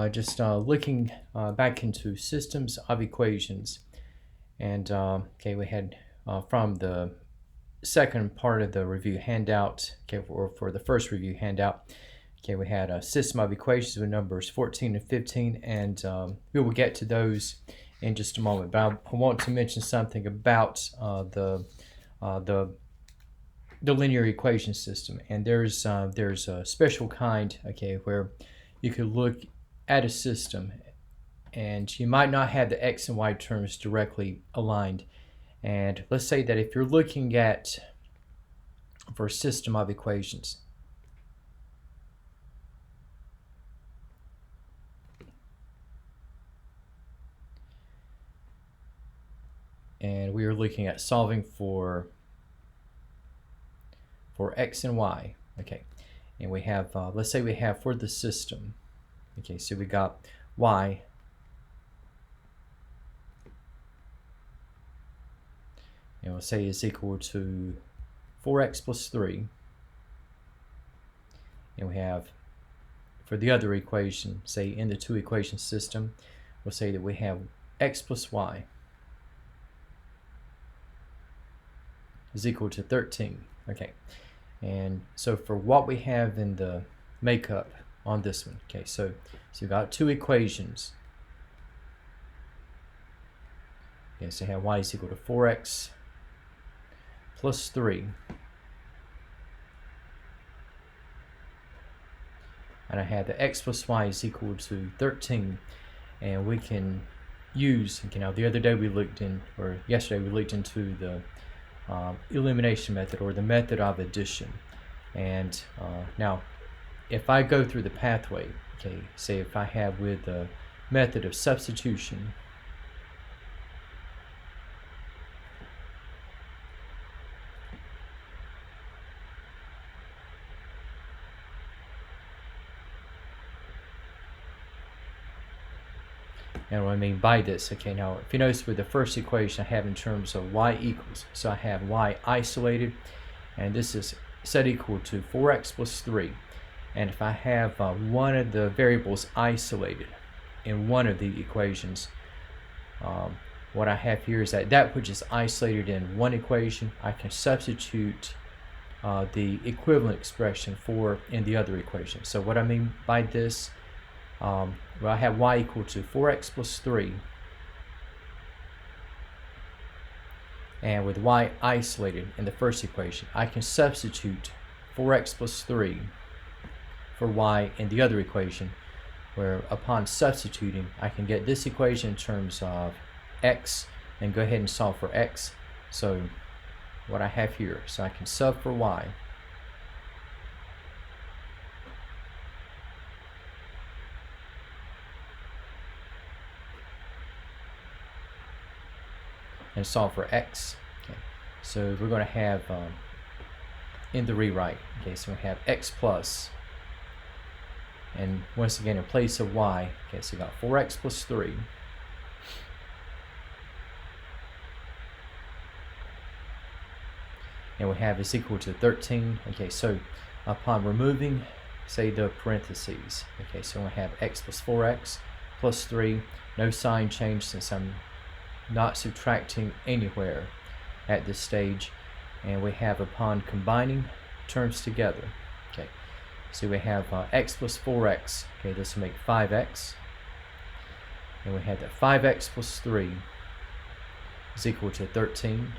just looking back into systems of equations. And okay, we had from the second part of the review handout, okay, for the first review handout, okay, we had a system of equations with numbers 14 and 15, and we will get to those in just a moment. But I want to mention something about the linear equation system, and there's a special kind, okay, where you could look at a system and you might not have the x and y terms directly aligned. And let's say that if you're looking at for a system of equations, and we are looking at solving for x and y, okay, and we have let's say we have for the system, okay, so we got y and we'll say is equal to 4x plus 3, and we have for the other equation, say in the two equation system, we'll say that we have x plus y is equal to 13, okay. And so for what we have in the makeup on this one, okay, so we've got two equations. Okay, so we have y is equal to 4x plus 3, and I have the x plus y is equal to 13, and we can use, okay, now the other day we looked in, or yesterday we looked into the elimination method, or the method of addition. And now if I go through the pathway, okay, say if I have with the method of substitution, and what I mean by this, okay, now if you notice with the first equation I have in terms of y equals, so I have y isolated, and this is set equal to 4x plus 3. And if I have one of the variables isolated in one of the equations, what I have here is that which is isolated in one equation, I can substitute the equivalent expression for in the other equation. So what I mean by this, well, I have y equal to 4x plus 3, and with y isolated in the first equation, I can substitute 4x plus 3 for y in the other equation, where upon substituting I can get this equation in terms of x and go ahead and solve for x. So what I have here, so I can sub for y, and solve for x. Okay, so we're going to have in the rewrite, okay, so we have x plus, and once again in place of y, okay, so we got 4x plus 3, and we have is equal to 13. Okay, so upon removing, say, the parentheses, okay, so we have x plus 4x plus 3, no sign change since I'm not subtracting anywhere at this stage, and we have upon combining terms together, okay, so we have x plus 4x, okay, this will make 5x, and we have that 5x plus 3 is equal to 13,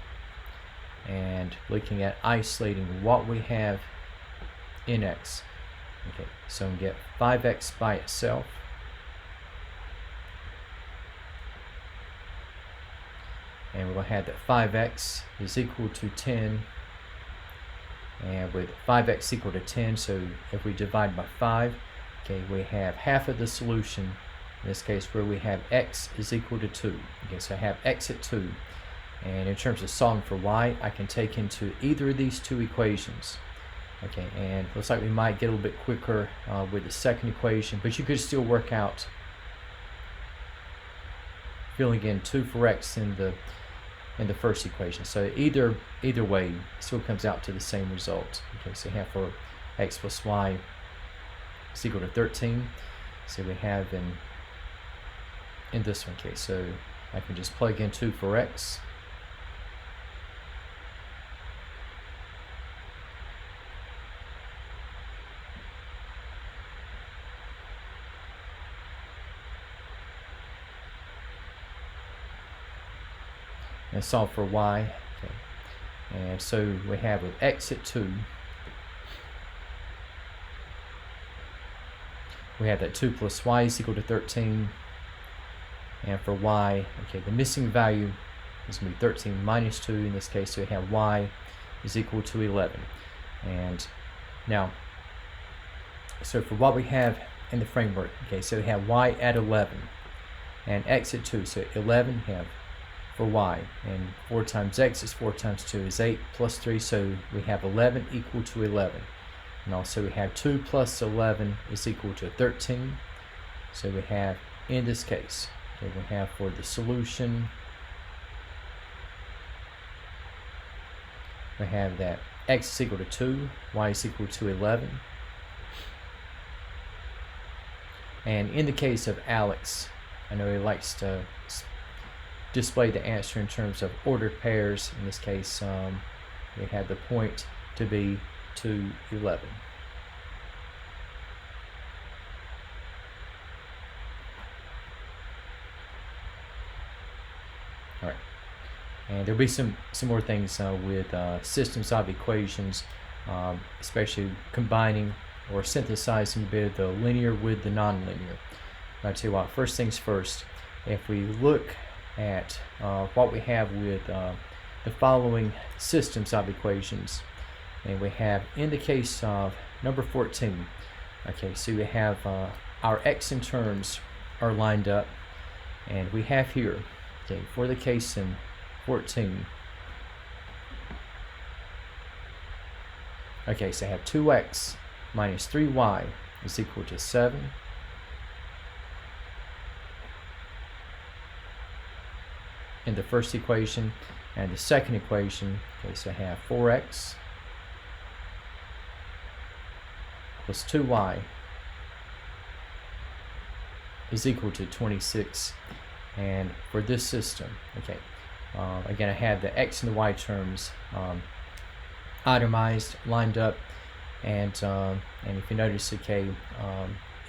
and looking at isolating what we have in x, okay, so we get 5x by itself, and we'll have that 5x is equal to 10, and with 5x equal to 10, so if we divide by 5, okay, we have half of the solution, in this case where we have x is equal to 2. Okay, so I have x at 2, and in terms of solving for y, I can take into either of these two equations. Okay, and looks like we might get a little bit quicker with the second equation, but you could still work out filling in 2 for x in the first equation. So either way, it still comes out to the same result. Okay, so you have for x plus y is equal to 13. So we have in this one. Okay, so I can just plug in 2 for x. And solve for y. Okay. And so we have with x at 2, we have that 2 plus y is equal to 13. And for y, okay, the missing value is going to be 13 minus 2 in this case, so we have y is equal to 11. And now, so for what we have in the framework, okay, so we have y at 11 and x at 2, so 11 have for y, and 4 times x is 4 times 2 is 8 plus 3, so we have 11 equal to 11. And also we have 2 plus 11 is equal to 13. So we have, in this case, okay, we have for the solution, we have that x is equal to 2, y is equal to 11. And in the case of Alex, I know he likes to display the answer in terms of ordered pairs. In this case, we have the point to be to 11. All right, and there'll be some more things with systems of equations, especially combining or synthesizing a bit of the linear with the nonlinear. I'll tell you what, first things first, if we look at what we have with the following systems of equations, and we have, in the case of number 14, okay, so we have our x and terms are lined up, and we have here, okay, for the case in 14, okay, so I have 2x minus 3y is equal to 7. In the first equation, and the second equation, okay, so I have 4x plus 2y is equal to 26. And for this system, okay, again, I have the x and the y terms itemized, lined up, and if you notice, okay,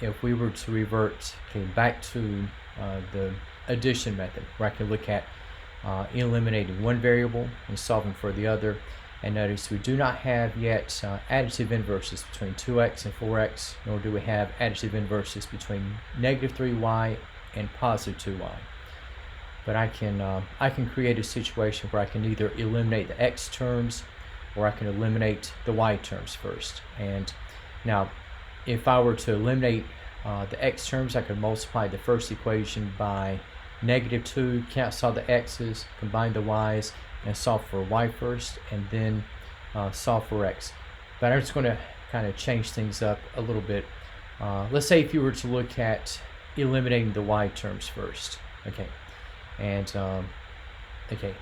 if we were to revert, okay, back to the addition method, where I can look at eliminating one variable and solving for the other, and notice we do not have yet additive inverses between 2x and 4x, nor do we have additive inverses between negative 3y and positive 2y. But I can create a situation where I can either eliminate the x terms or I can eliminate the y terms first. And now, if I were to eliminate the x terms, I could multiply the first equation by negative 2, cancel the x's, combine the y's, and solve for y first, and then solve for x. But I'm just going to kind of change things up a little bit. Let's say if you were to look at eliminating the y terms first, okay, and okay,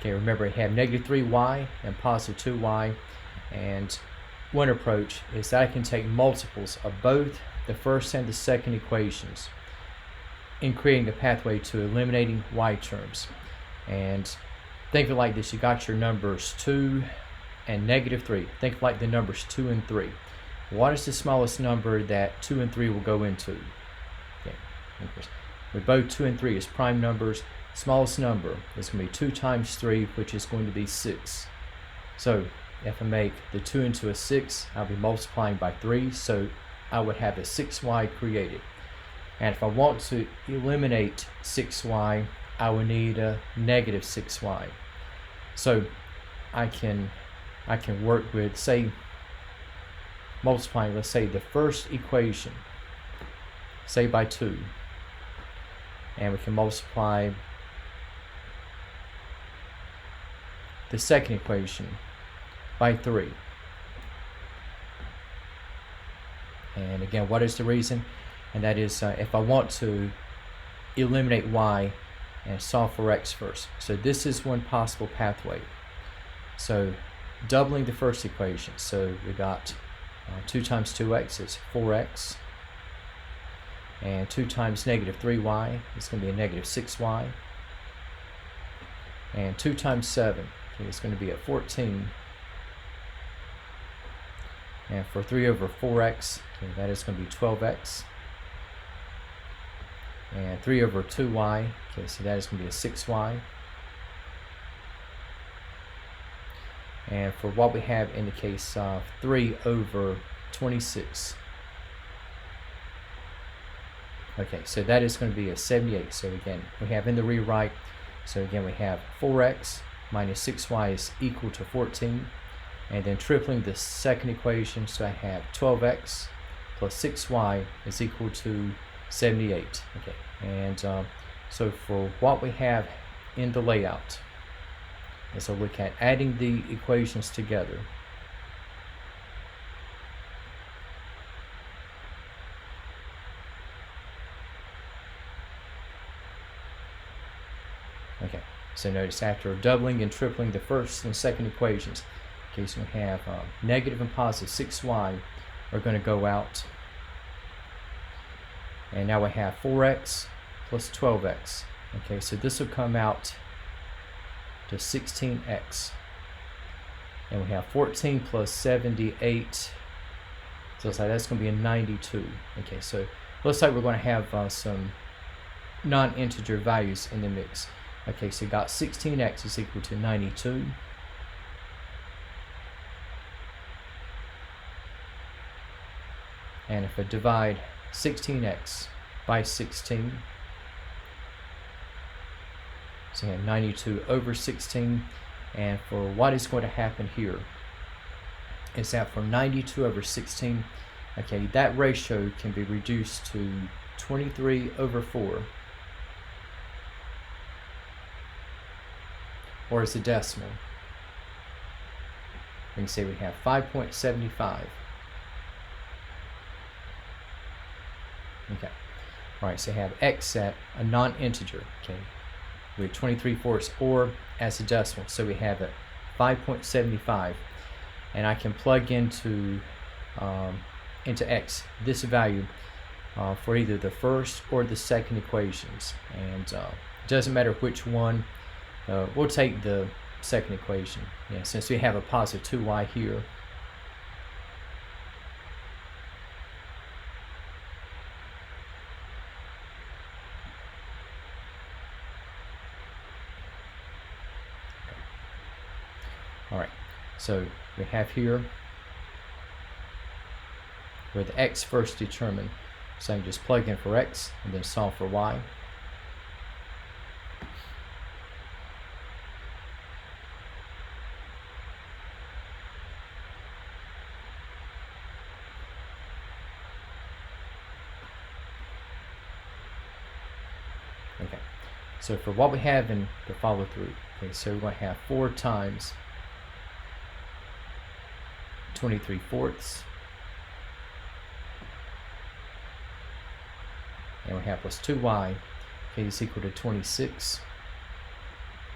remember I have negative 3y and positive 2y, and one approach is that I can take multiples of both the first and the second equations in creating a pathway to eliminating y terms. And think of it like this: you got your numbers 2 and negative 3. Think of like the numbers 2 and 3. What is the smallest number that 2 and 3 will go into? Okay, of course, with both 2 and 3 as prime numbers, smallest number is going to be 2 times 3, which is going to be 6. So if I make the 2 into a 6, I'll be multiplying by 3, so I would have a 6y created. And if I want to eliminate 6y, I would need a negative 6y. So I can work with, say, multiplying, let's say, the first equation, say, by 2, and we can multiply the second equation by 3. And again, what is the reason? And that is if I want to eliminate y and solve for x first. So this is one possible pathway. So doubling the first equation. So we got 2 times 2x is 4x. And 2 times negative 3y is going to be a negative 6y. And 2 times 7, okay, it's going to be a 14. And for 3 over 4x, okay, that is going to be 12x. And 3 over 2y, okay, so that is going to be a 6y. And for what we have in the case of 3 over 26, okay, so that is going to be a 78. So again, we have in the rewrite, so again we have 4x minus 6y is equal to 14. And then tripling the second equation, so I have 12x plus 6y is equal to 78. Okay, and so for what we have in the layout, let's look at adding the equations together. Okay, so notice after doubling and tripling the first and second equations, okay, so we have negative and positive 6y are going to go out. And now we have 4x plus 12x. Okay, so this will come out to 16x. And we have 14 plus 78. So it's like that's going to be a 92. Okay, so looks like we're going to have some non-integer values in the mix. Okay, so we got 16x is equal to 92. And if I divide 16x by 16, so we have 92 over 16. And for what is going to happen here is that for 92 over 16, okay, that ratio can be reduced to 23 over 4, or as a decimal, we can say we have 5.75. Okay, all right, so I have x at a non-integer, okay, we have 23/4, or as a decimal, so we have it 5.75, and I can plug into x this value for either the first or the second equations, and it doesn't matter which one. We'll take the second equation, yeah, since we have a positive 2y here. Alright, so we have here with x first determined, so I can just plug in for x and then solve for y. Okay, so for what we have in the follow through, okay, so we're going to have 4 times 23/4, and we have plus 2y, okay, is equal to 26,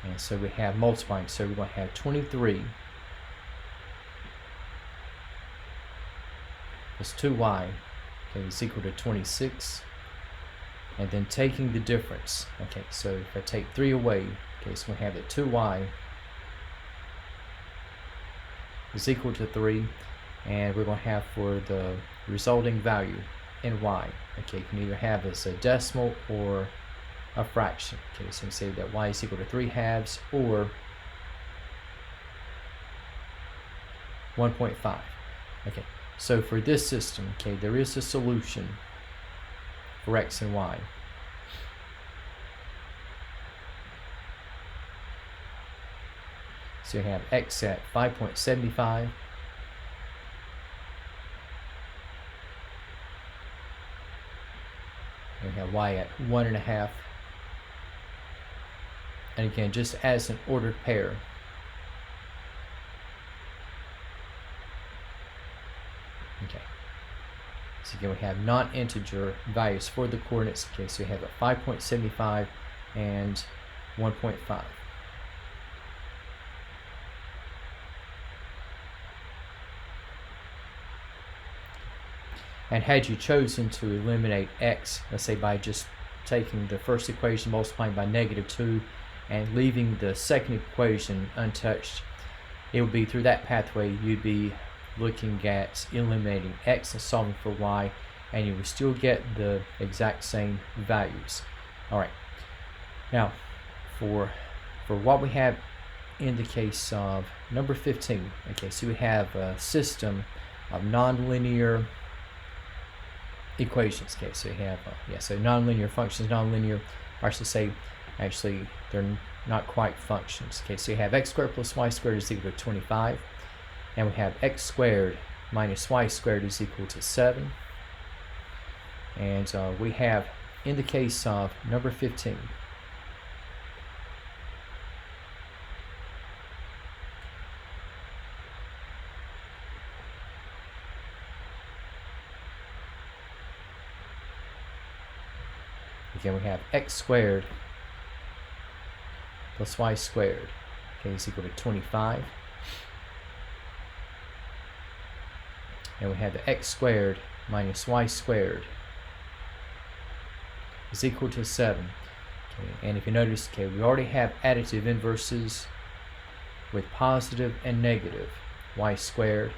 and so we have multiplying, so we're going to have 23 plus 2y, okay, is equal to 26, and then taking the difference, okay, so if I take 3 away, okay, so we have that 2y is equal to 3, and we're going to have for the resulting value in y, okay, you can either have as a decimal or a fraction, okay, so you can say that y is equal to 3/2 or 1.5. Okay, so for this system, okay, there is a solution for x and y. So you have x at 5.75, and you have y at 1.5, and again, just as an ordered pair. Okay, so again we have non-integer values for the coordinates. Okay, so you have a 5.75 and 1.5. And had you chosen to eliminate x, let's say by just taking the first equation, multiplying by -2, and leaving the second equation untouched, it would be through that pathway you'd be looking at eliminating x and solving for y, and you would still get the exact same values. Alright, now for what we have in the case of number 15, okay, so we have a system of nonlinear equations. Okay, so you have so nonlinear functions, nonlinear, or I should say, actually they're not quite functions. Okay, so you have x squared plus y squared is equal to 25, and we have x squared minus y squared is equal to 7, and we have, in the case of number 15, again, we have x squared plus y squared, okay, is equal to 25. And we have the x squared minus y squared is equal to 7. Okay, and if you notice, okay, we already have additive inverses with positive and negative y squared,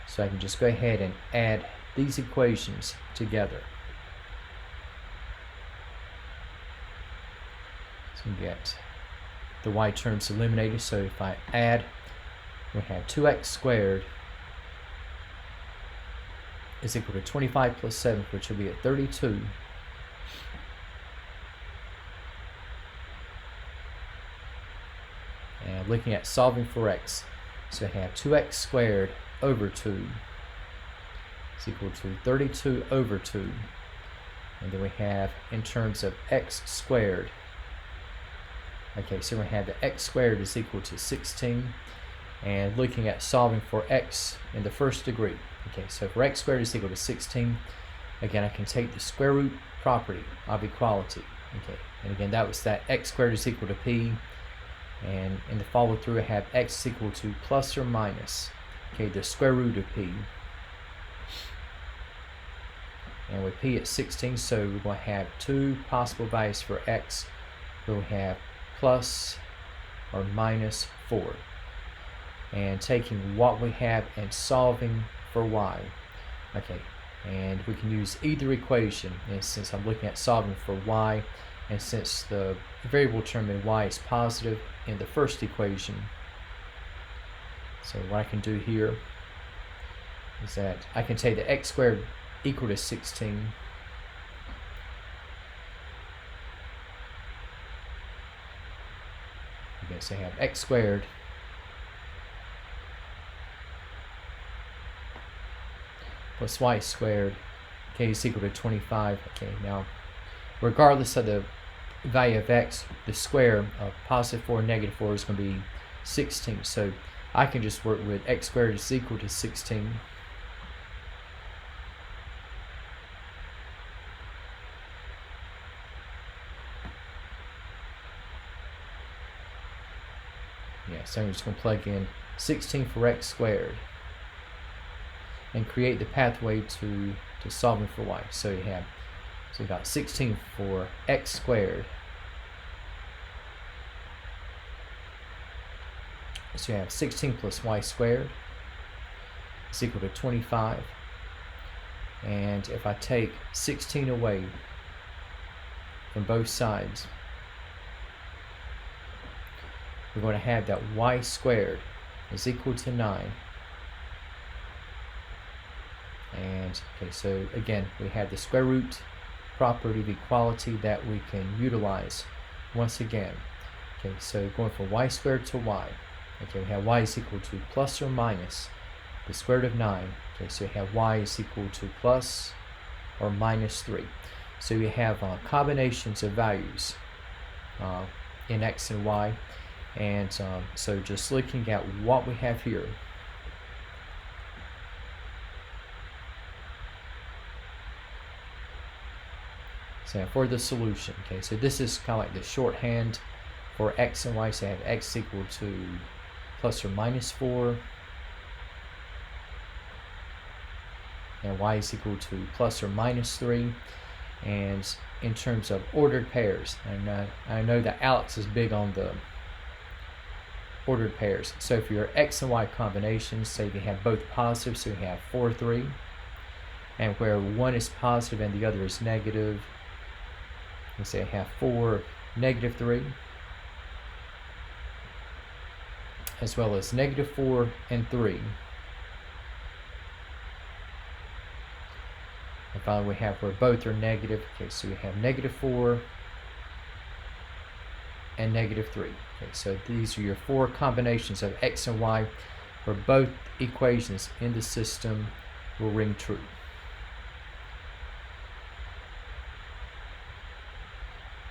so I can just go ahead and add these equations together. So we get the y terms eliminated. So if I add, we have 2x squared is equal to 25 plus 7, which will be at 32. And looking at solving for x, so I have 2x squared over 2 is equal to 32 over 2. And then we have, in terms of x squared, okay, so we have the x squared is equal to 16, and looking at solving for x in the first degree, okay, so for x squared is equal to 16, again, I can take the square root property of equality, okay, and again, that was that x squared is equal to p, and in the follow through I have x is equal to plus or minus, okay, the square root of p, and with p at 16, so we're going to have two possible values for x. We'll have plus or minus 4, and taking what we have and solving for y, okay, and we can use either equation, and since I'm looking at solving for y, and since the variable term in y is positive in the first equation, so what I can do here is that I can take the x squared equal to 16, okay, so I have x squared plus y squared, okay, is equal to 25. Okay, now regardless of the value of x, the square of positive 4 and negative 4 is going to be 16, so I can just work with x squared is equal to 16. Yeah, so I'm just going to plug in 16 for x squared and create the pathway to solving for y. So you got 16 for x squared. So you have 16 plus y squared is equal to 25. And if I take 16 away from both sides, we're going to have that y squared is equal to 9. And okay, so again, we have the square root property of equality that we can utilize once again. Okay, so going from y squared to y, okay, we have y is equal to plus or minus the square root of 9. Okay, so we have y is equal to plus or minus 3. So we have combinations of values in x and y, and so just looking at what we have here, so for the solution, okay, so this is kind of like the shorthand for x and y. So I have x equal to plus or minus 4, and y is equal to plus or minus 3. And in terms of ordered pairs, and I know that Alex is big on the ordered pairs. So if your x and y combinations, say they have both positive, so you have 4, 3, and where one is positive and the other is negative, let's say I have 4, negative 3, as well as negative 4 and 3. And finally we have where both are negative. Okay, so we have negative 4 and negative 3. Okay, so these are your 4 combinations of x and y where both equations in the system will ring true.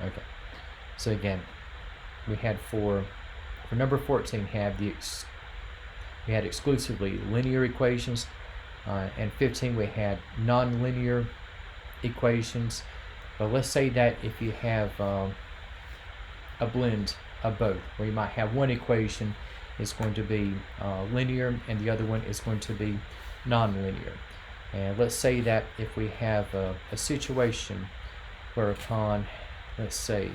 Okay, so again, we had for number 14 we had exclusively linear equations, and 15 we had nonlinear equations. But let's say that if you have a blend of both, where you might have one equation is going to be linear and the other one is going to be nonlinear. And let's say that if we have a situation whereupon, let's say,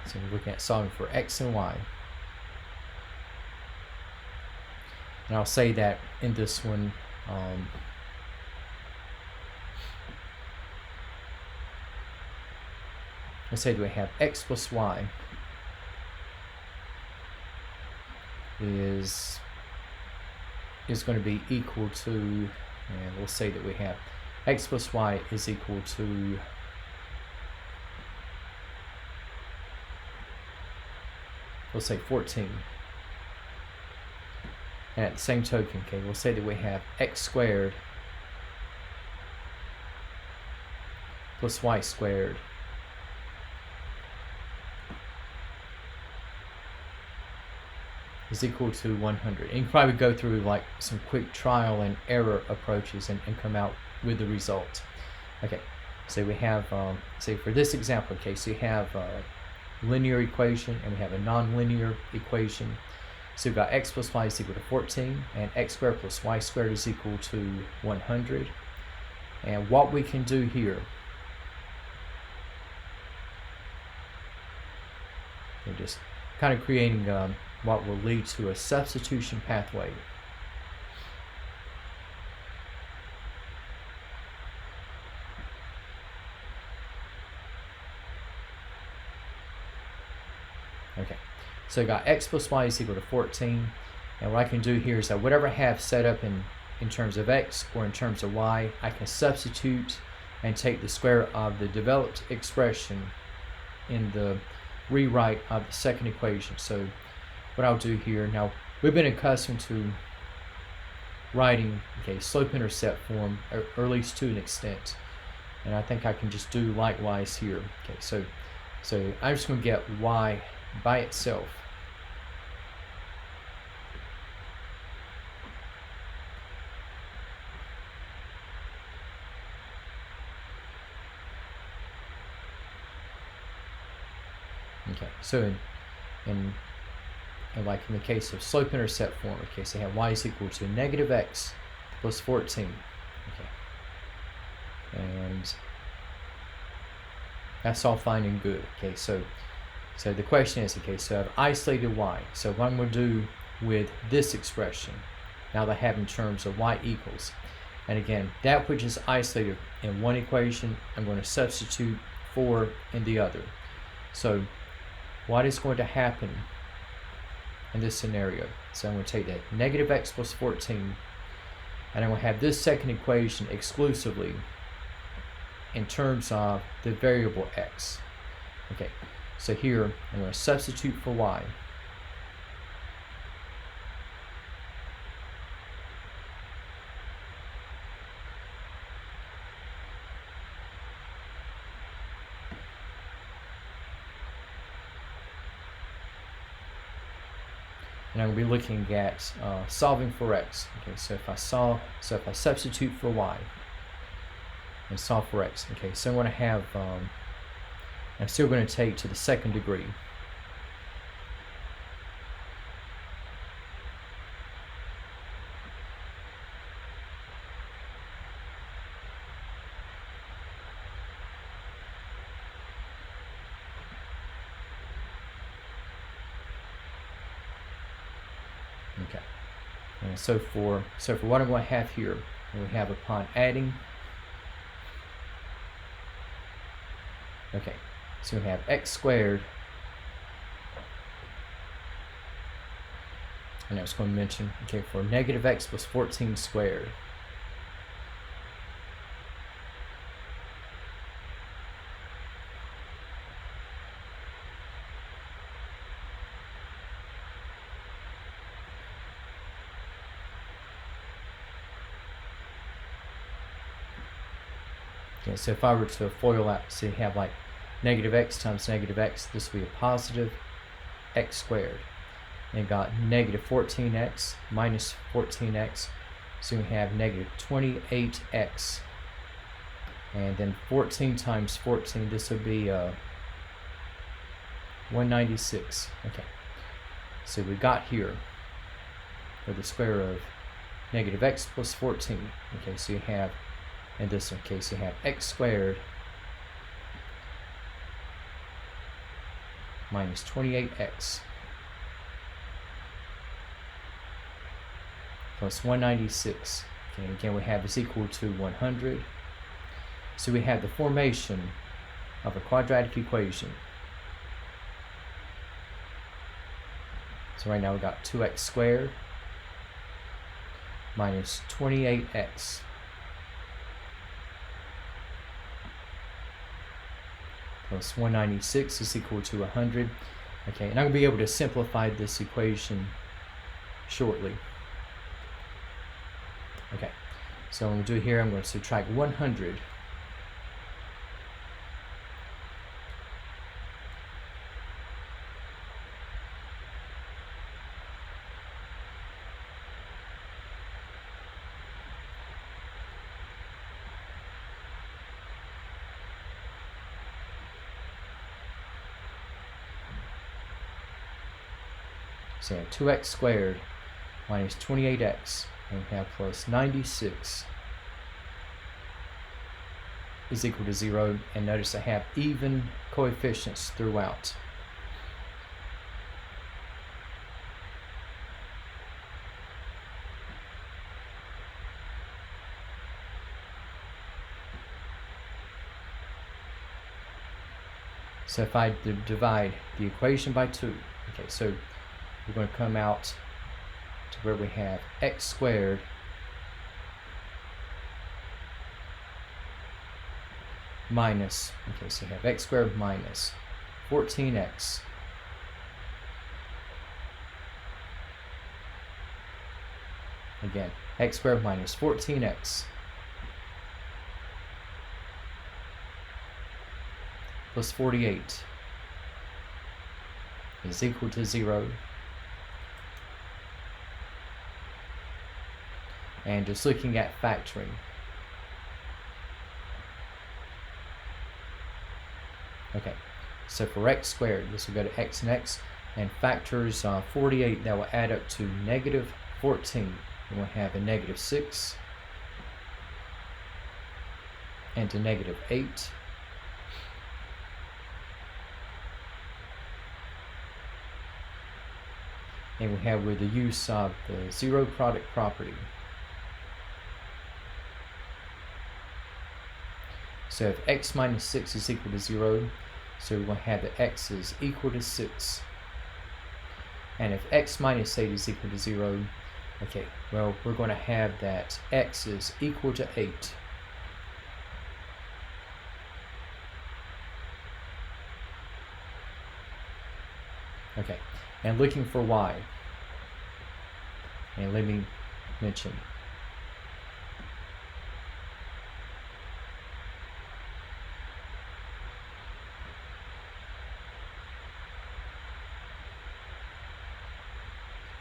so we're looking at solving for x and y. And I'll say that in this one, let's say that we have x plus y is going to be equal to, and we'll say that we have x plus y is equal to let's say 14. And at the same token, okay, we'll say that we have x squared plus y squared is equal to 100. And you can probably go through like some quick trial and error approaches and come out with the result. Okay, so we have, say for this example case, so you have linear equation and we have a nonlinear equation. So we've got x plus y is equal to 14 and x squared plus y squared is equal to 100. And what we can do here, we're just kind of creating what will lead to a substitution pathway. Okay, so I got x plus y is equal to 14, and what I can do here is that whatever I have set up in terms of x or in terms of y, I can substitute and take the square of the developed expression in the rewrite of the second equation. So what I'll do here, now we've been accustomed to writing, okay, slope-intercept form, or at least to an extent, and I think I can just do likewise here. Okay, so I'm just going to get y by itself. Okay, so in like in the case of slope-intercept form, okay, so I have y is equal to negative x plus 14. Okay, and that's all fine and good. Okay, so the question is, okay, so I've isolated y. So what I'm going to do with this expression, now that I have in terms of y equals, and again, that which is isolated in one equation, I'm going to substitute for in the other. So what is going to happen in this scenario? So I'm going to take that negative x plus 14, and I'm going to have this second equation exclusively in terms of the variable x. Okay, so here I'm going to substitute for y. and I'm going to be looking at solving for x. Okay, so if I substitute for y and solve for x, okay, so I'm going to have I'm still going to take to the second degree. Okay, and so for what I'm going to have here, we have upon adding. Okay, so we have x squared, and I was going to mention, okay, for negative x plus 14 squared. Okay, so if I were to FOIL out, so you have like negative x times negative x, this would be a positive x squared. And got negative 14x minus 14x, so we have negative 28x. And then 14 times 14, this would be 196. Okay, so we got here for the square of negative x plus 14. Okay, so you have, in this case, you have x squared minus 28x plus 196. Okay, again, we have this equal to 100. So we have the formation of a quadratic equation. So right now we got 2x squared minus 28x plus 196 is equal to 100. Okay, and I'm going to be able to simplify this equation shortly. Okay, so I'm going to do here, I'm going to subtract 100 so 2x squared minus 28x, and we have plus 96 is equal to 0, and notice I have even coefficients throughout. So if I divide the equation by 2, okay, so we're going to come out to where we have x squared minus, okay, so you have x squared minus 14x again, x squared minus 14x plus 48 is equal to 0. And just looking at factoring, okay, so for x squared, this will go to x and x, and factors 48, that will add up to negative 14. And we'll have a negative 6 and to negative 8. And we have with the use of the zero product property. So if x minus 6 is equal to 0, so we're going to have that x is equal to 6. And if x minus 8 is equal to 0, okay, well, we're going to have that x is equal to 8. Okay, and looking for y, and let me mention,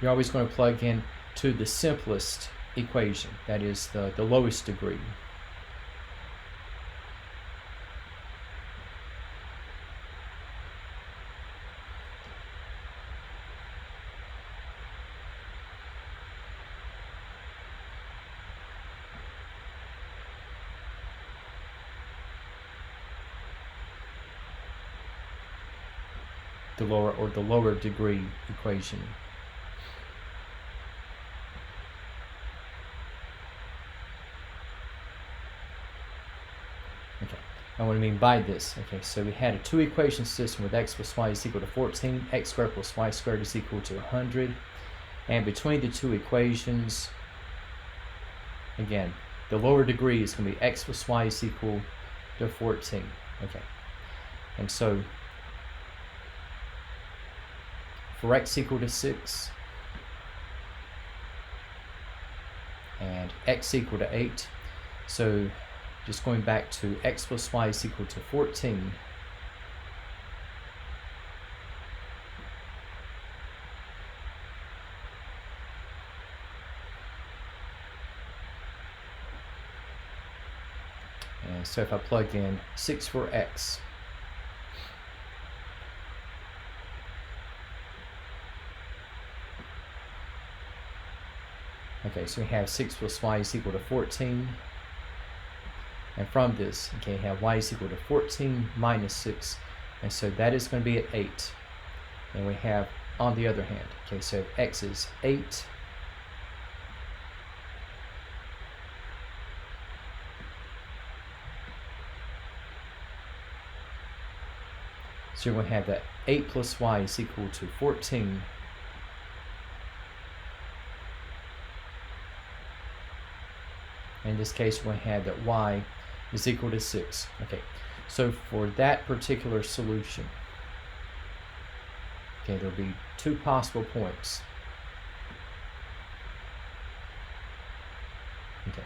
you're always going to plug in to the simplest equation, that is the lowest degree. The lower degree equation. Okay, and what I mean by this, okay, so we had a two equation system with x plus y is equal to 14, x squared plus y squared is equal to 100, and between the two equations, again, the lower degree is going to be x plus y is equal to 14. Okay, and so for x equal to 6 and x equal to 8, so just going back to x plus y is equal to 14, and so if I plug in 6 for x, okay, so we have 6 plus y is equal to 14. And from this, okay, we have y is equal to 14 minus 6. And so that is going to be at 8. And we have, on the other hand, okay, so if x is 8, so you're going to have that 8 plus y is equal to 14. In this case, we're going to have that y is equal to 6. Okay, so for that particular solution, okay, there'll be two possible points. Okay.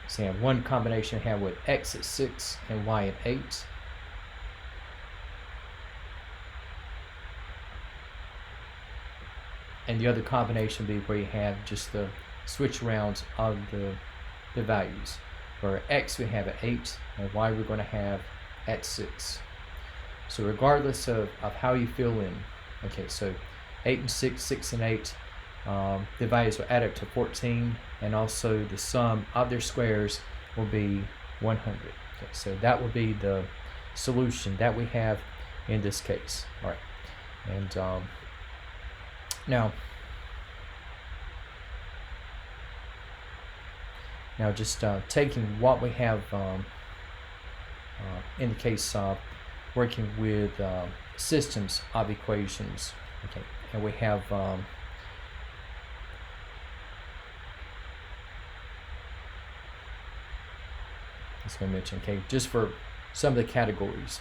So you have one combination here with x at 6 and y at 8. And the other combination would be where you have just the switch arounds of the values. For x we have at 8 and y we're going to have at 6. So regardless of how you fill in, okay, so 8 and 6, 6 and 8, the values will add up to 14, and also the sum of their squares will be 100. Okay, so that will be the solution that we have in this case. All right, and now just taking what we have in the case of working with systems of equations, okay, and we have as I mentioned, okay, just for some of the categories.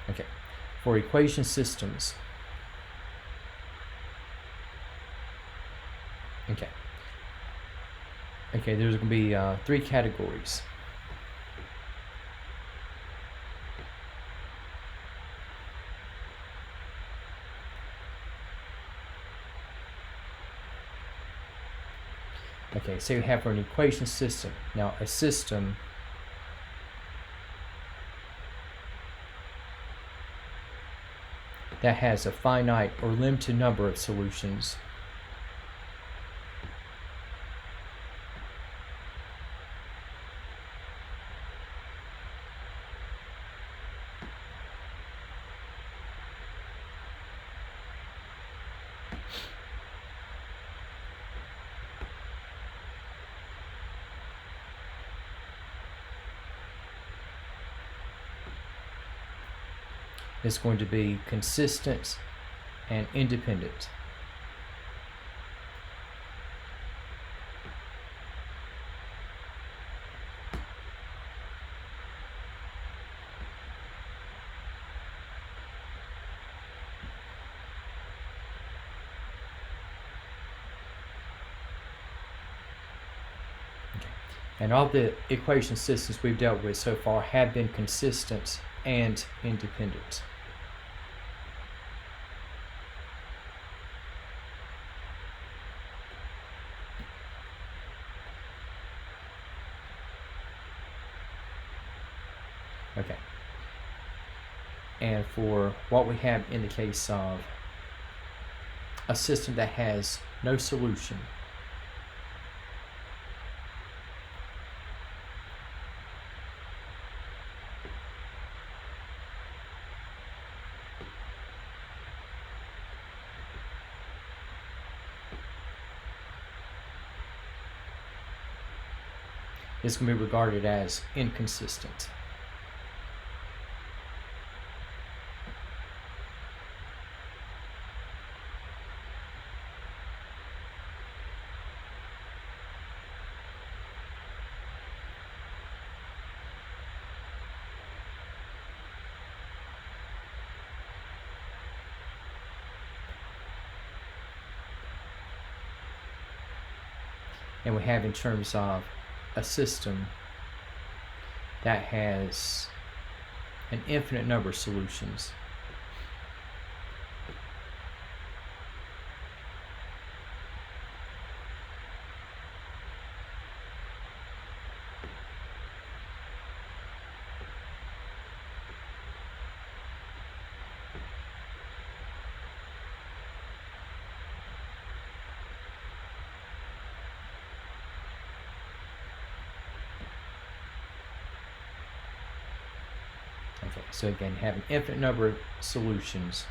Okay, for equation systems, okay, there's going to be three categories. Okay, so you have for an equation system. Now, a system that has a finite or limited number of solutions is going to be consistent and independent. And all the equation systems we've dealt with so far have been consistent and independent. Okay. And for what we have in the case of a system that has no solution, it's going to be regarded as inconsistent. And we have in terms of a system that has an infinite number of solutions. Okay, so again, have an infinite number of solutions.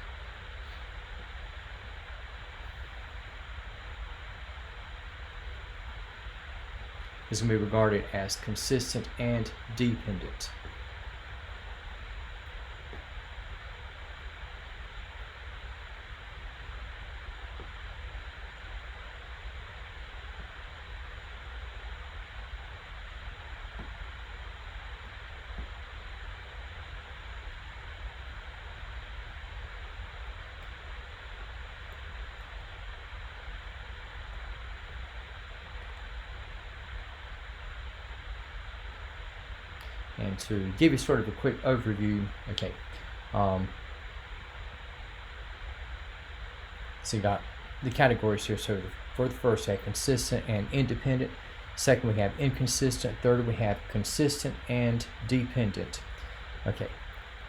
Is going to be regarded as consistent and dependent. And to give you sort of a quick overview, okay, so you got the categories here. So for the first, we have consistent and independent. Second, we have inconsistent. Third, we have consistent and dependent. Okay,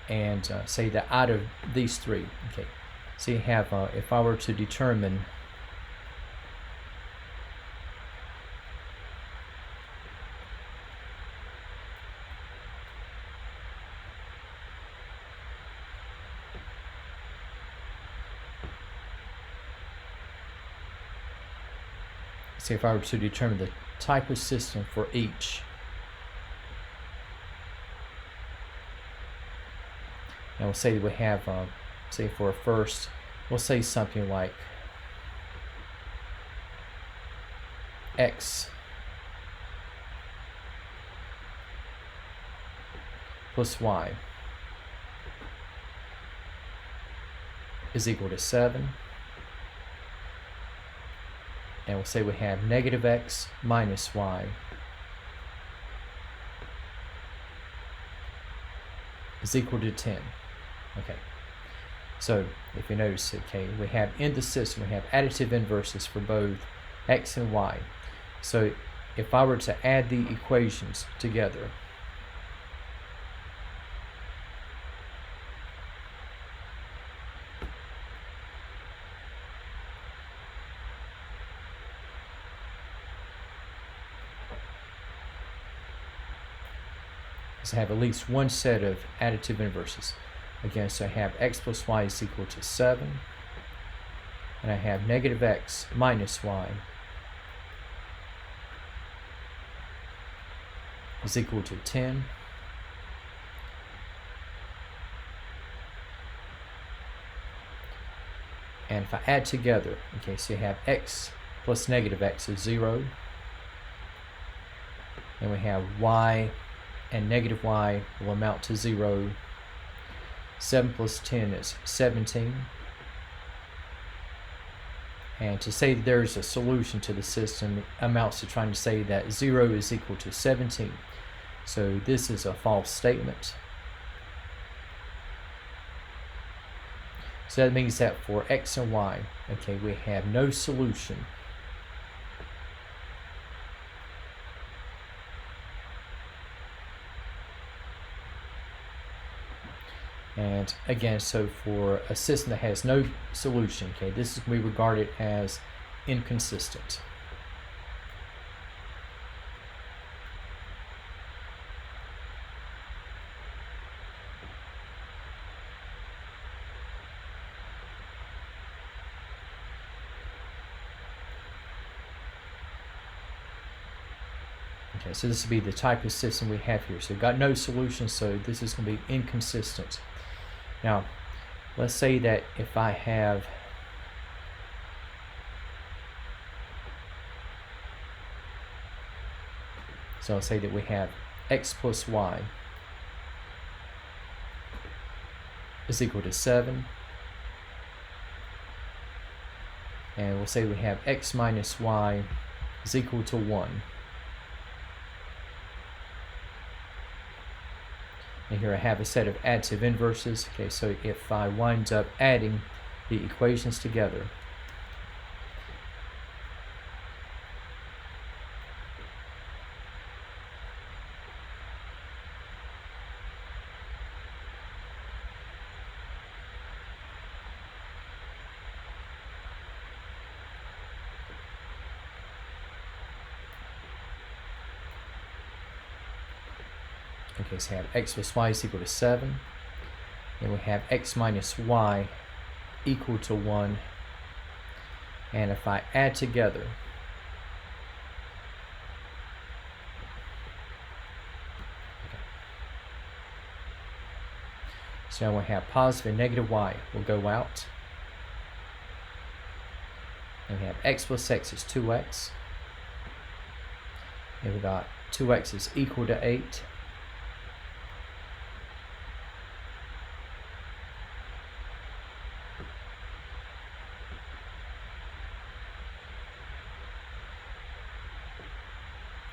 and say that out of these three, okay, so you have, if I were to determine if I were to determine the type of system for each, and we'll say that we have, say for a first, we'll say something like x plus y is equal to 7. And we'll say we have negative x minus y is equal to 10. Okay, so if you notice, okay, we have in the system, we have additive inverses for both x and y. So if I were to add the equations together, have at least one set of additive inverses. Again, so I have x plus y is equal to 7, and I have negative x minus y is equal to 10, and if I add together, okay, so you have x plus negative x is 0, and we have y and negative y will amount to 0. 7 plus 10 is 17. And to say that there's a solution to the system amounts to trying to say that 0 is equal to 17. So this is a false statement. So that means that for x and y, okay, we have no solution. And again, so for a system that has no solution, okay, this is going to be regarded as inconsistent. Okay, so this would be the type of system we have here. So we've got no solution, so this is going to be inconsistent. Now, let's say that if I have so I'll say that we have x plus y is equal to 7. And we'll say we have x minus y is equal to 1. And here I have a set of additive inverses. Okay, so if I wind up adding the equations together, okay, so I have x plus y is equal to 7. Then we have x minus y equal to 1. And if I add together, so now we have positive and negative y will go out. And we have x plus x is 2x. And we got 2x is equal to 8.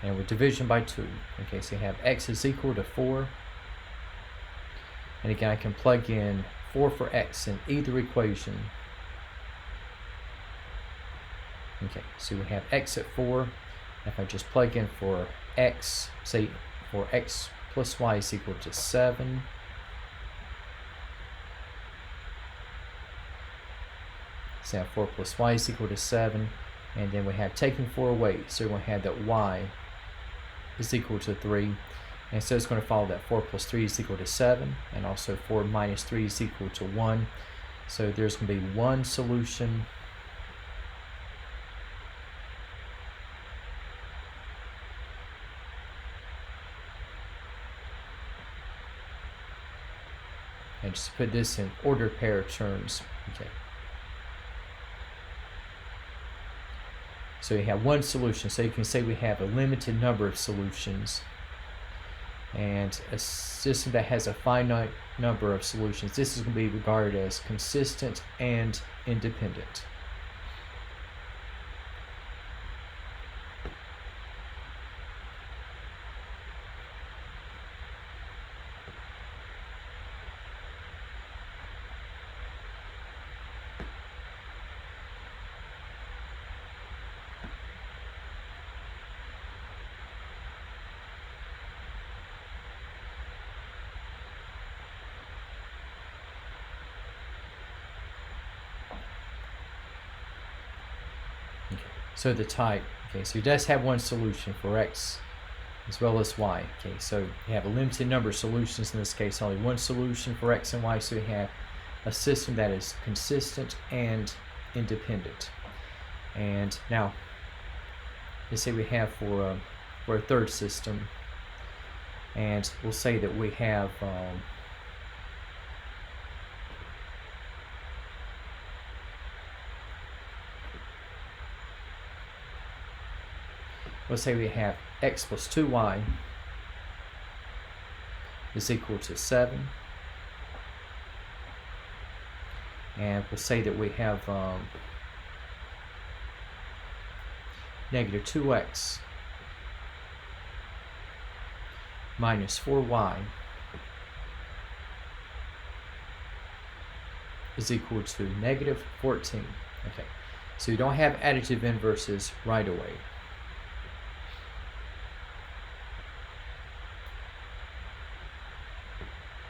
And with division by 2, okay, so you have x is equal to 4. And again, I can plug in 4 for x in either equation. Okay, so we have x at 4. If I just plug in for x, say for x plus y is equal to 7. So 4 plus y is equal to 7. And then we have taking 4 away, so we have that y is equal to 3. And so it's going to follow that 4 plus 3 is equal to 7, and also 4 minus 3 is equal to 1. So there's going to be one solution and just put this in ordered pair terms. Okay. So you have one solution, so you can say we have a limited number of solutions. And a system that has a finite number of solutions, this is going to be regarded as consistent and independent. So the type, okay, so it does have one solution for x as well as y. Okay, so you have a limited number of solutions, in this case only one solution for x and y, so you have a system that is consistent and independent. And now, let's say we have for a third system, and we'll say that we have let's say we have x plus 2y is equal to 7. And we'll say that we have negative 2x minus 4y is equal to negative 14. Okay, so you don't have additive inverses right away.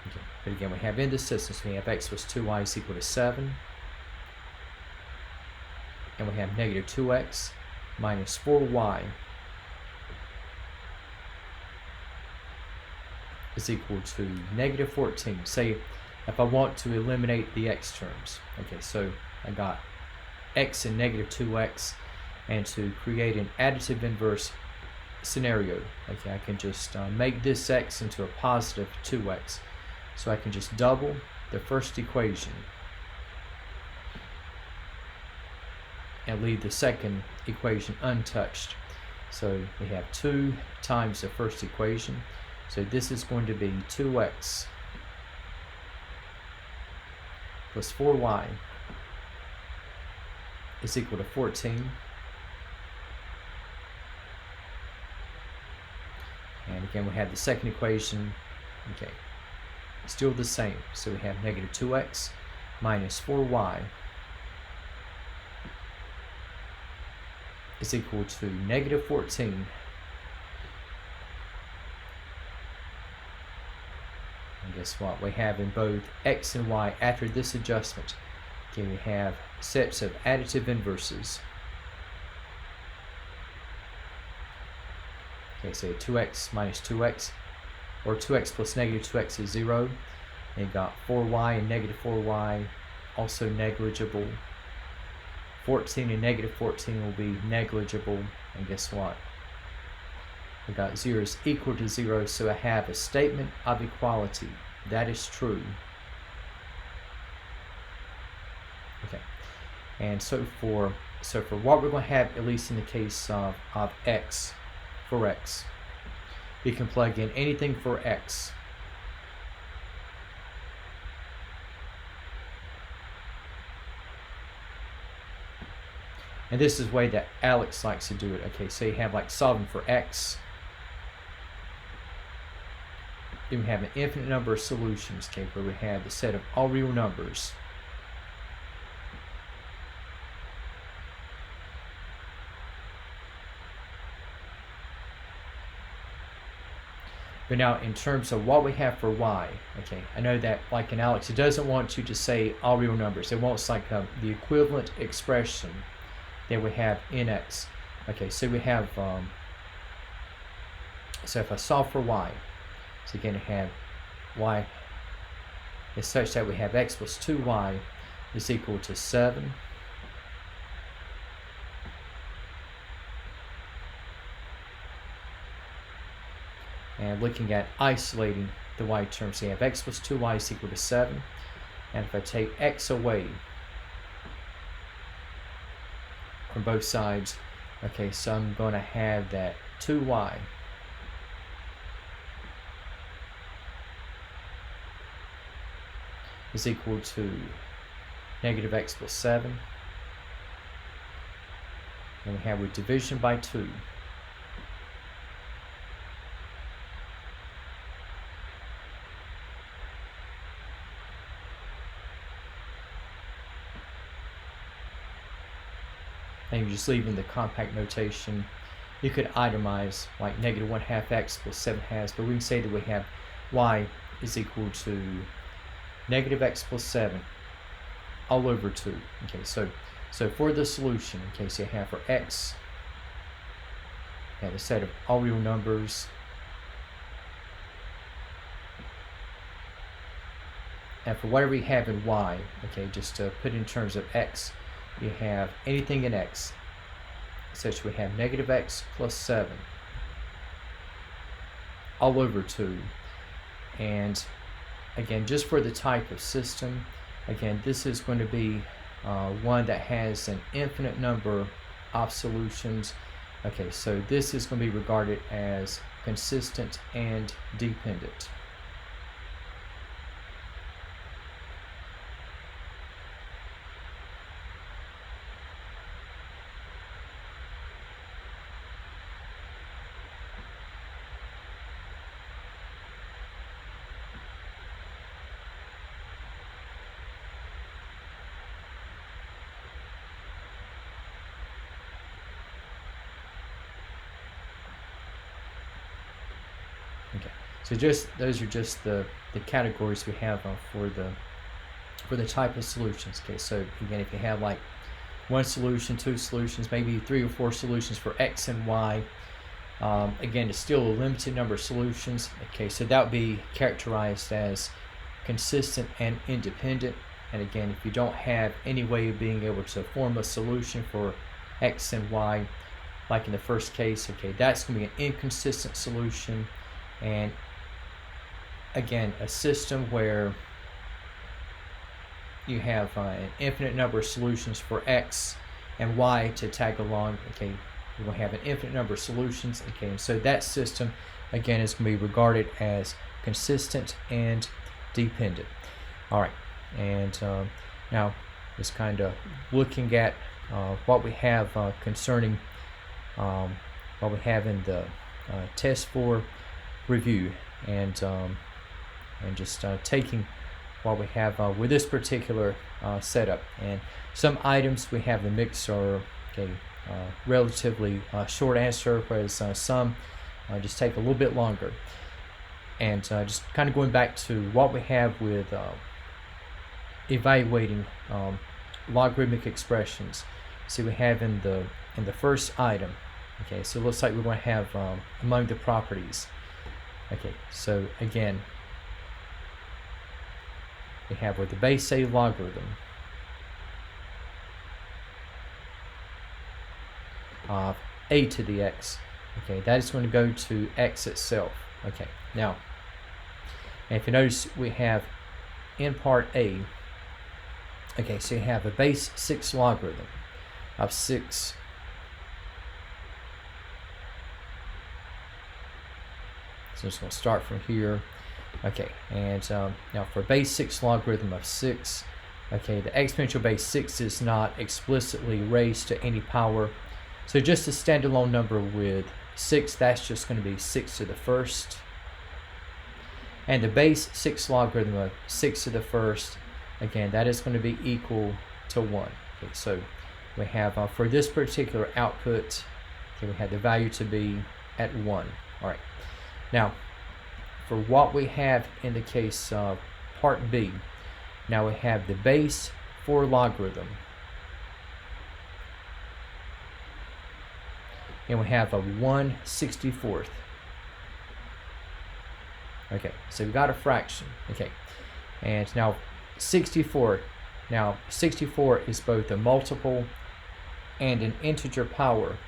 Okay, but again, we have in the system, so we have x plus 2y is equal to 7. And we have negative 2x minus 4y is equal to negative 14. Say, if I want to eliminate the x terms. Okay, so I got x and negative 2x, and to create an additive inverse scenario, okay, I can just make this x into a positive 2x. So I can just double the first equation and leave the second equation untouched. So we have 2 times the first equation. So this is going to be 2x plus 4y is equal to 14. And again, we have the second equation, okay, still the same. So we have negative 2x minus 4y is equal to negative 14. And guess what? We have in both x and y, after this adjustment, okay, we have sets of additive inverses. Okay, so 2x minus 2x, or 2x plus negative 2x is 0. And you got 4y and negative 4y, also negligible. 14 and negative 14 will be negligible. And guess what? We got 0 is equal to 0, so I have a statement of equality. That is true. Okay, and so for what we're going to have, at least in the case of x, for x, you can plug in anything for x. And this is the way that Alex likes to do it. Okay, so you have like solving for x. Then we have an infinite number of solutions, okay, where we have the set of all real numbers. But now, in terms of what we have for y, okay, I know that, like in Alex, it doesn't want you to say all real numbers. It wants like the equivalent expression that we have in x. Okay, so we have, so if I solve for y, so again, I have y is such that we have x plus 2y is equal to 7. And looking at isolating the y term, so you have x plus 2y is equal to 7. And if I take x away from both sides, okay, so I'm going to have that 2y is equal to negative x plus 7. And we have with division by 2. And you're just leaving the compact notation. You could itemize like negative 1/2 x plus 7/2, but we can say that we have y is equal to negative x plus 7 all over 2. Okay, so for the solution, okay, so you have for x, you have a set of all real numbers, and for whatever you have in y, okay, just to put in terms of x, you have anything in x, such we have negative x plus 7 all over 2. And again, just for the type of system, again, this is going to be one that has an infinite number of solutions. Okay, so this is going to be regarded as consistent and dependent. So those are just the categories we have for the type of solutions. Okay, so again, if you have like one solution, two solutions, maybe 3 or 4 solutions for x and y, again, it's still a limited number of solutions. Okay, so that would be characterized as consistent and independent. And again, if you don't have any way of being able to form a solution for x and y, like in the first case, okay, that's going to be an inconsistent solution. And again, a system where you have an infinite number of solutions for x and y to tag along, okay, you're going to have an infinite number of solutions, okay, and so that system, again, is going to be regarded as consistent and dependent. All right, and now just kind of looking at what we have concerning what we have in the test for review, and just taking what we have with this particular setup. And some items we have the mix are okay, relatively short answer, whereas some just take a little bit longer. And just kind of going back to what we have with evaluating logarithmic expressions. See, we have in the first item. Okay, so it looks like we're going to have among the properties. Okay, so again, we have with the base A logarithm of a to the x. Okay, that is going to go to x itself. Okay, now, and if you notice, we have in part A, okay, so you have a base 6 logarithm of 6. So it's going to start from here. Okay, and now for base 6 logarithm of 6, okay, the exponential base 6 is not explicitly raised to any power. So just a standalone number with 6, that's just going to be 6 to the first. And the base 6 logarithm of 6 to the first, again, that is going to be equal to 1. Okay, so we have for this particular output, okay, we have the value to be at 1. All right. Now, for what we have in the case of part B, now we have the base 4 logarithm, and we have a 1/64. Okay, so we've got a fraction. Okay, and now 64. Now 64 is both a multiple and an integer power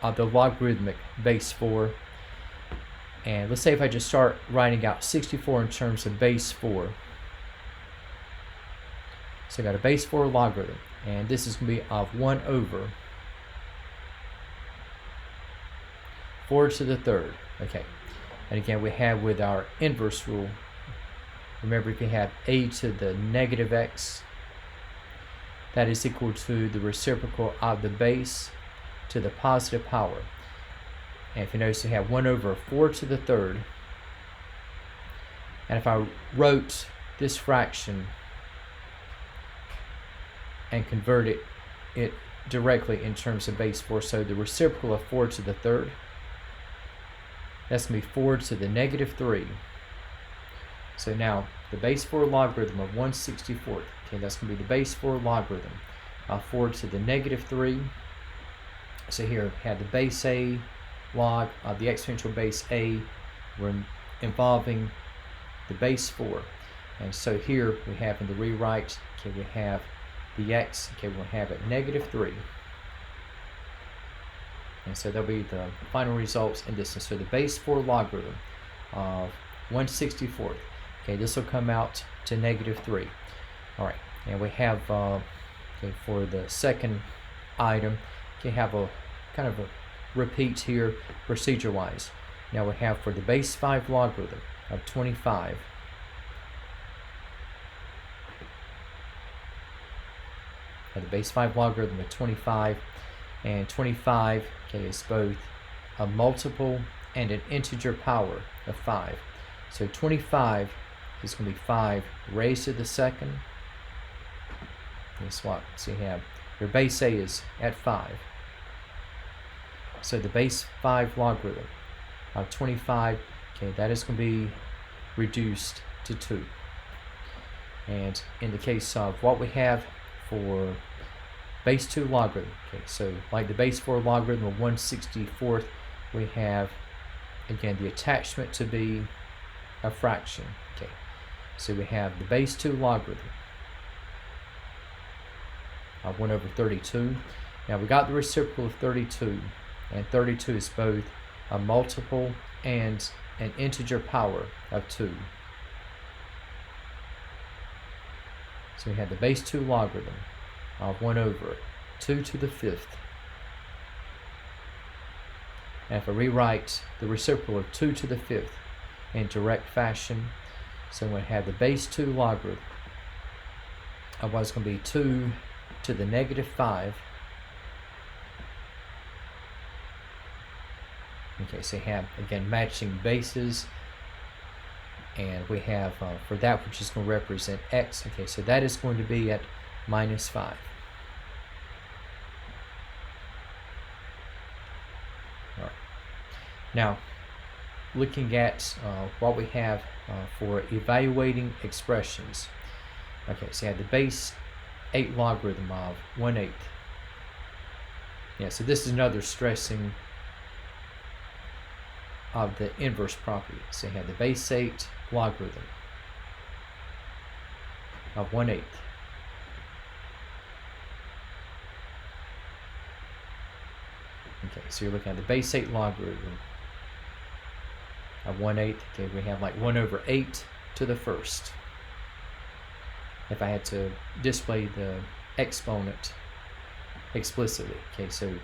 of the logarithmic base 4. And let's say if I just start writing out 64 in terms of base 4. So I got a base 4 logarithm, and this is going to be of 1 over 4 to the third. Okay, and again, we have with our inverse rule, remember, if you have a to the negative x, that is equal to the reciprocal of the base to the positive power. And if you notice, you have 1 over 4 to the third. And if I wrote this fraction and converted it directly in terms of base 4, so the reciprocal of 4 to the third, that's going to be 4 to the negative 3. So now the base 4 logarithm of 1/64, okay, that's going to be the base 4 logarithm of 4 to the negative 3. So here we have the base A log of the exponential base A. We're involving the base 4. And so here we have in the rewrite, okay, we have the x, okay, we'll have it negative 3. And so that'll be the final results in this. So the base 4 logarithm of 1/64. Okay, this will come out to negative 3. All right, and we have okay, for the second item, okay, have a kind of a repeat here procedure-wise. Now we have for the base 5 logarithm of 25. The base 5 logarithm of 25, and 25, okay, is both a multiple and an integer power of 5. So 25 is going to be 5 raised to the second. Guess what? So you have your base A is at 5. So the base 5 logarithm of 25, okay, that is going to be reduced to 2. And in the case of what we have for base 2 logarithm, okay, so like the base 4 logarithm of 1/64th, we have, again, the attachment to be a fraction. Okay, so we have the base 2 logarithm of 1/32. Now we got the reciprocal of 32, and 32 is both a multiple and an integer power of 2. So we have the base 2 logarithm of 1/2 to the 5th. And if I rewrite the reciprocal of 2 to the 5th in direct fashion, so I'm going to have the base 2 logarithm of what's going to be 2 to the -5. Okay, so you have, again, matching bases, and we have for that which is going to represent x, okay, so that is going to be at -5. All right. Now, looking at what we have for evaluating expressions. Okay, so you have the base 8 logarithm of 1/8. Yeah, so this is another stressing of the inverse property. So you have the base 8 logarithm of 1/8. Okay, so you're looking at the base 8 logarithm of 1/8. Okay, we have like 1/8 to the 1st. If I had to display the exponent explicitly. Okay, so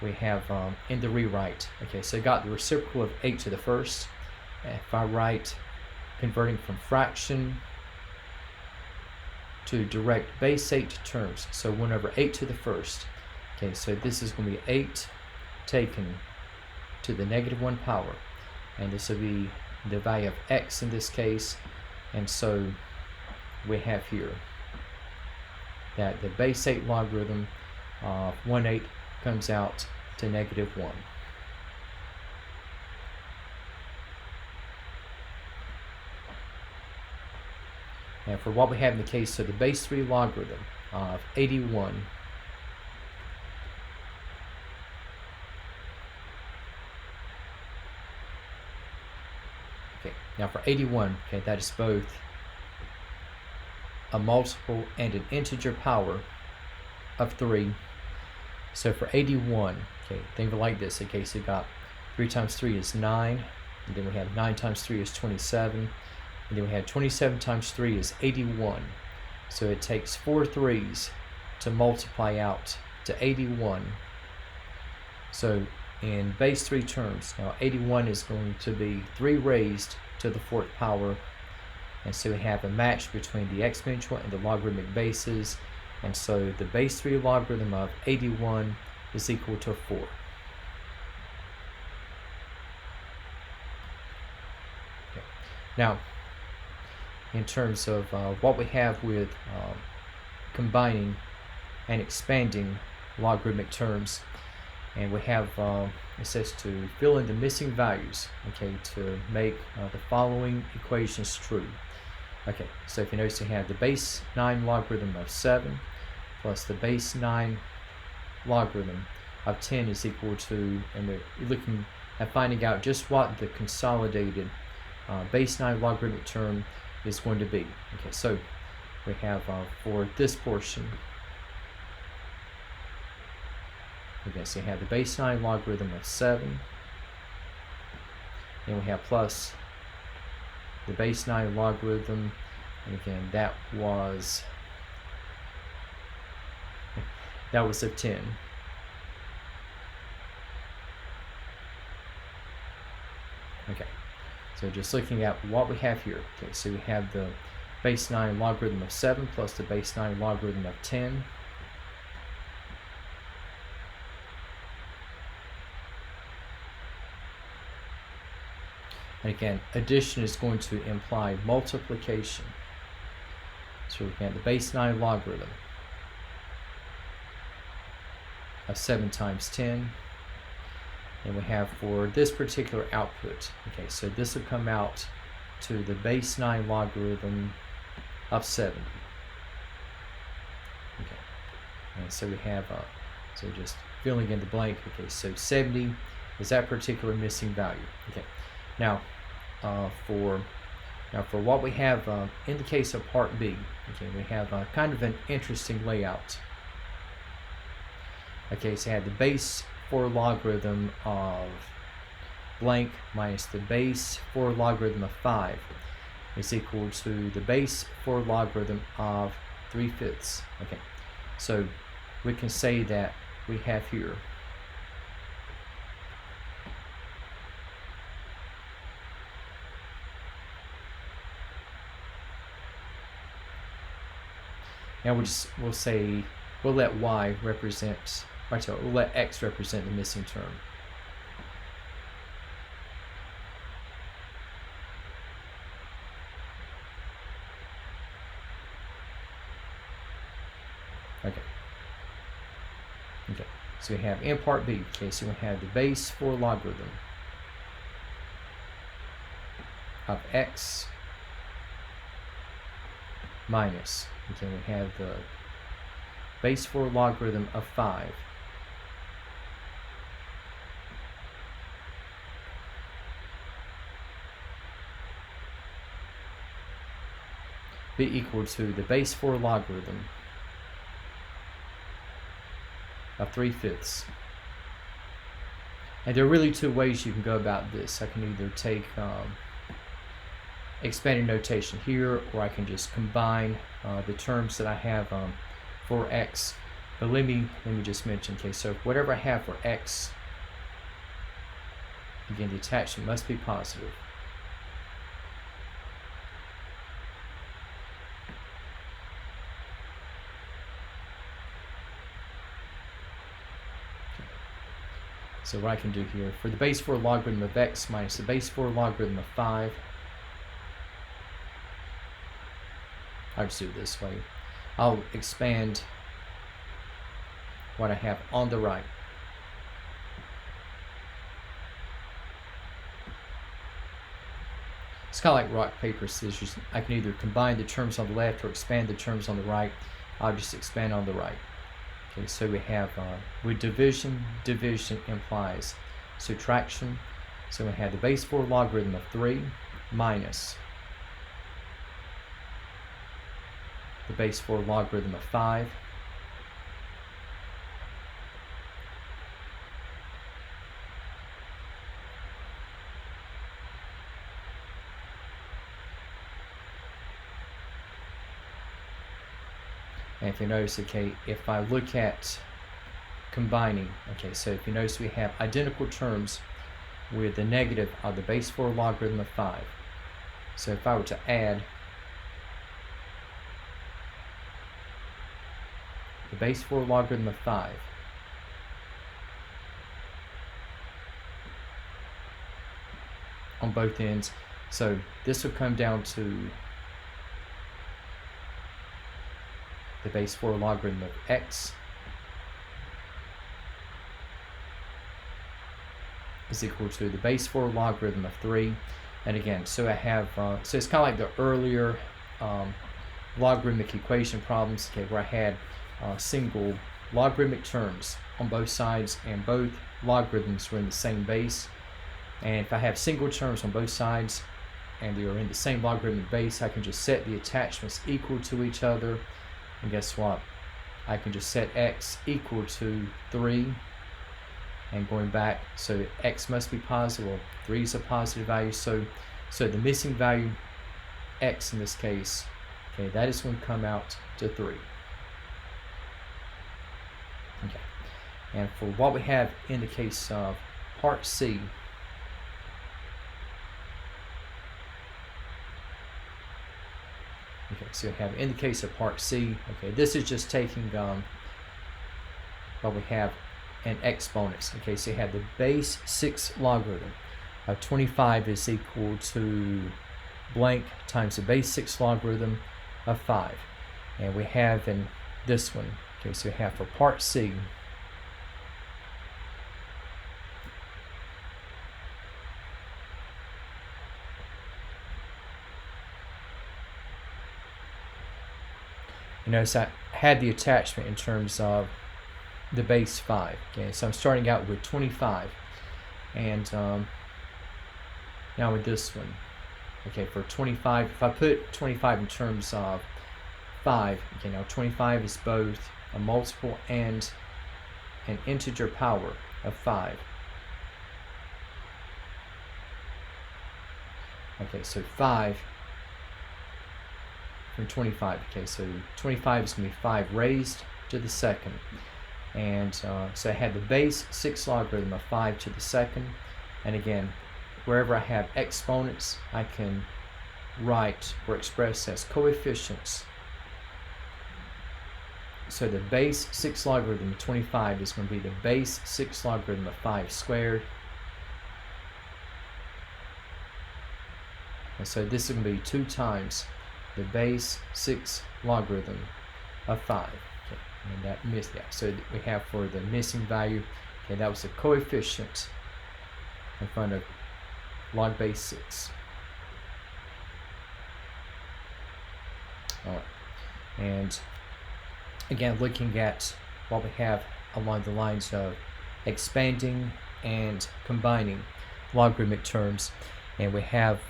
we have in the rewrite. Okay, so I got the reciprocal of 8 to the 1st. If I write converting from fraction to direct base 8 terms, so 1/8 to the 1st. Okay, so this is going to be 8 taken to the -1 power, and this will be the value of x in this case. And so we have here that the base 8 logarithm of 1/8 comes out to -1. And for what we have in the case of the base 3 logarithm of 81, okay, now for 81, okay, that is both a multiple and an integer power of 3. So for 81, okay, think of it like this. Okay, so you got 3 times 3 is 9, and then we have 9 times 3 is 27, and then we have 27 times 3 is 81. So it takes 4 3's to multiply out to 81. So in base 3 terms, now 81 is going to be 3 raised to the 4th power, and so we have a match between the exponential and the logarithmic bases, and so the base 3 logarithm of 81 is equal to 4. Okay. Now, in terms of what we have with combining and expanding logarithmic terms, and we have it says to fill in the missing values, okay, to make the following equations true. Okay, so if you notice, you have the base 9 logarithm of 7 plus the base 9 logarithm of 10 is equal to, and we're looking at finding out just what the consolidated base 9 logarithmic term is going to be. Okay, so we have for this portion, okay, so you have the base 9 logarithm of 7, and we have plus the base 9 logarithm, and again that was of 10. Okay, so just looking at what we have here. Okay, so we have the base 9 logarithm of 7 plus the base 9 logarithm of 10. And again, addition is going to imply multiplication. So we have the base 9 logarithm of 7 times 10. And we have for this particular output, okay, so this will come out to the base 9 logarithm of 70. Okay, and so we have, so just filling in the blank, okay, so 70 is that particular missing value. Okay, now for what we have in the case of part B, okay, we have kind of an interesting layout. Okay, so I had the base 4 logarithm of blank minus the base 4 logarithm of 5 is equal to the base 4 logarithm of 3/5. Okay, so we can say that we have here now we'll let y represent, so we'll let x represent the missing term. Okay, so we have in part B, okay, so we have the base 4 logarithm of x minus, okay, we have the base 4 logarithm of 5 be equal to the base 4 logarithm of 3/5. And there are really two ways you can go about this. I can either take expanding notation here, or I can just combine the terms that I have for x. But let me just mention, okay, so whatever I have for x, again, the attachment must be positive. So what I can do here, for the base 4 logarithm of x minus the base 4 logarithm of 5, I'll just do it this way. I'll expand what I have on the right. It's kind of like rock, paper, scissors. I can either combine the terms on the left or expand the terms on the right. I'll just expand on the right. Okay, so we have, with division implies subtraction. So we have the base 4 logarithm of 3 minus the base 4 logarithm of 5 And if you notice, okay, if I look at combining, okay, so if you notice we have identical terms with the negative of the base 4 logarithm of 5. So if I were to add the base 4 logarithm of 5 on both ends, so this will come down to the base 4 logarithm of x is equal to the base 4 logarithm of 3. And again, so I have, so it's kind of like the earlier logarithmic equation problems, okay, where I had single logarithmic terms on both sides and both logarithms were in the same base. And if I have single terms on both sides and they are in the same logarithmic base, I can just set the attachments equal to each other. And guess what? I can just set x equal to 3. And going back, so x must be positive, well, 3 is a positive value. So the missing value, x in this case, okay, that is going to come out to 3. Okay. And for what we have in the case of part C, okay, so we have in the case of part C, okay, this is just taking what we have an exponents. Okay, so you have the base 6 logarithm of 25 is equal to blank times the base 6 logarithm of 5. And we have in this one, okay, so we have for part C, notice I had the attachment in terms of the base 5. Okay, so I'm starting out with 25, and now with this one. Okay, for 25, if I put 25 in terms of 5, okay, now 25 is both a multiple and an integer power of 5. Okay, so 5 from 25. Okay, so 25 is going to be 5 raised to the second. And so I had the base 6 logarithm of 5 to the second. And again, wherever I have exponents, I can write or express as coefficients. So the base 6 logarithm of 25 is going to be the base 6 logarithm of 5 squared. And so this is going to be 2 times the base 6 logarithm of 5. Okay, and that missed that. So we have for the missing value, okay, that was the coefficient in front of log base 6. All right. And again, looking at what we have along the lines of expanding and combining logarithmic terms, and we have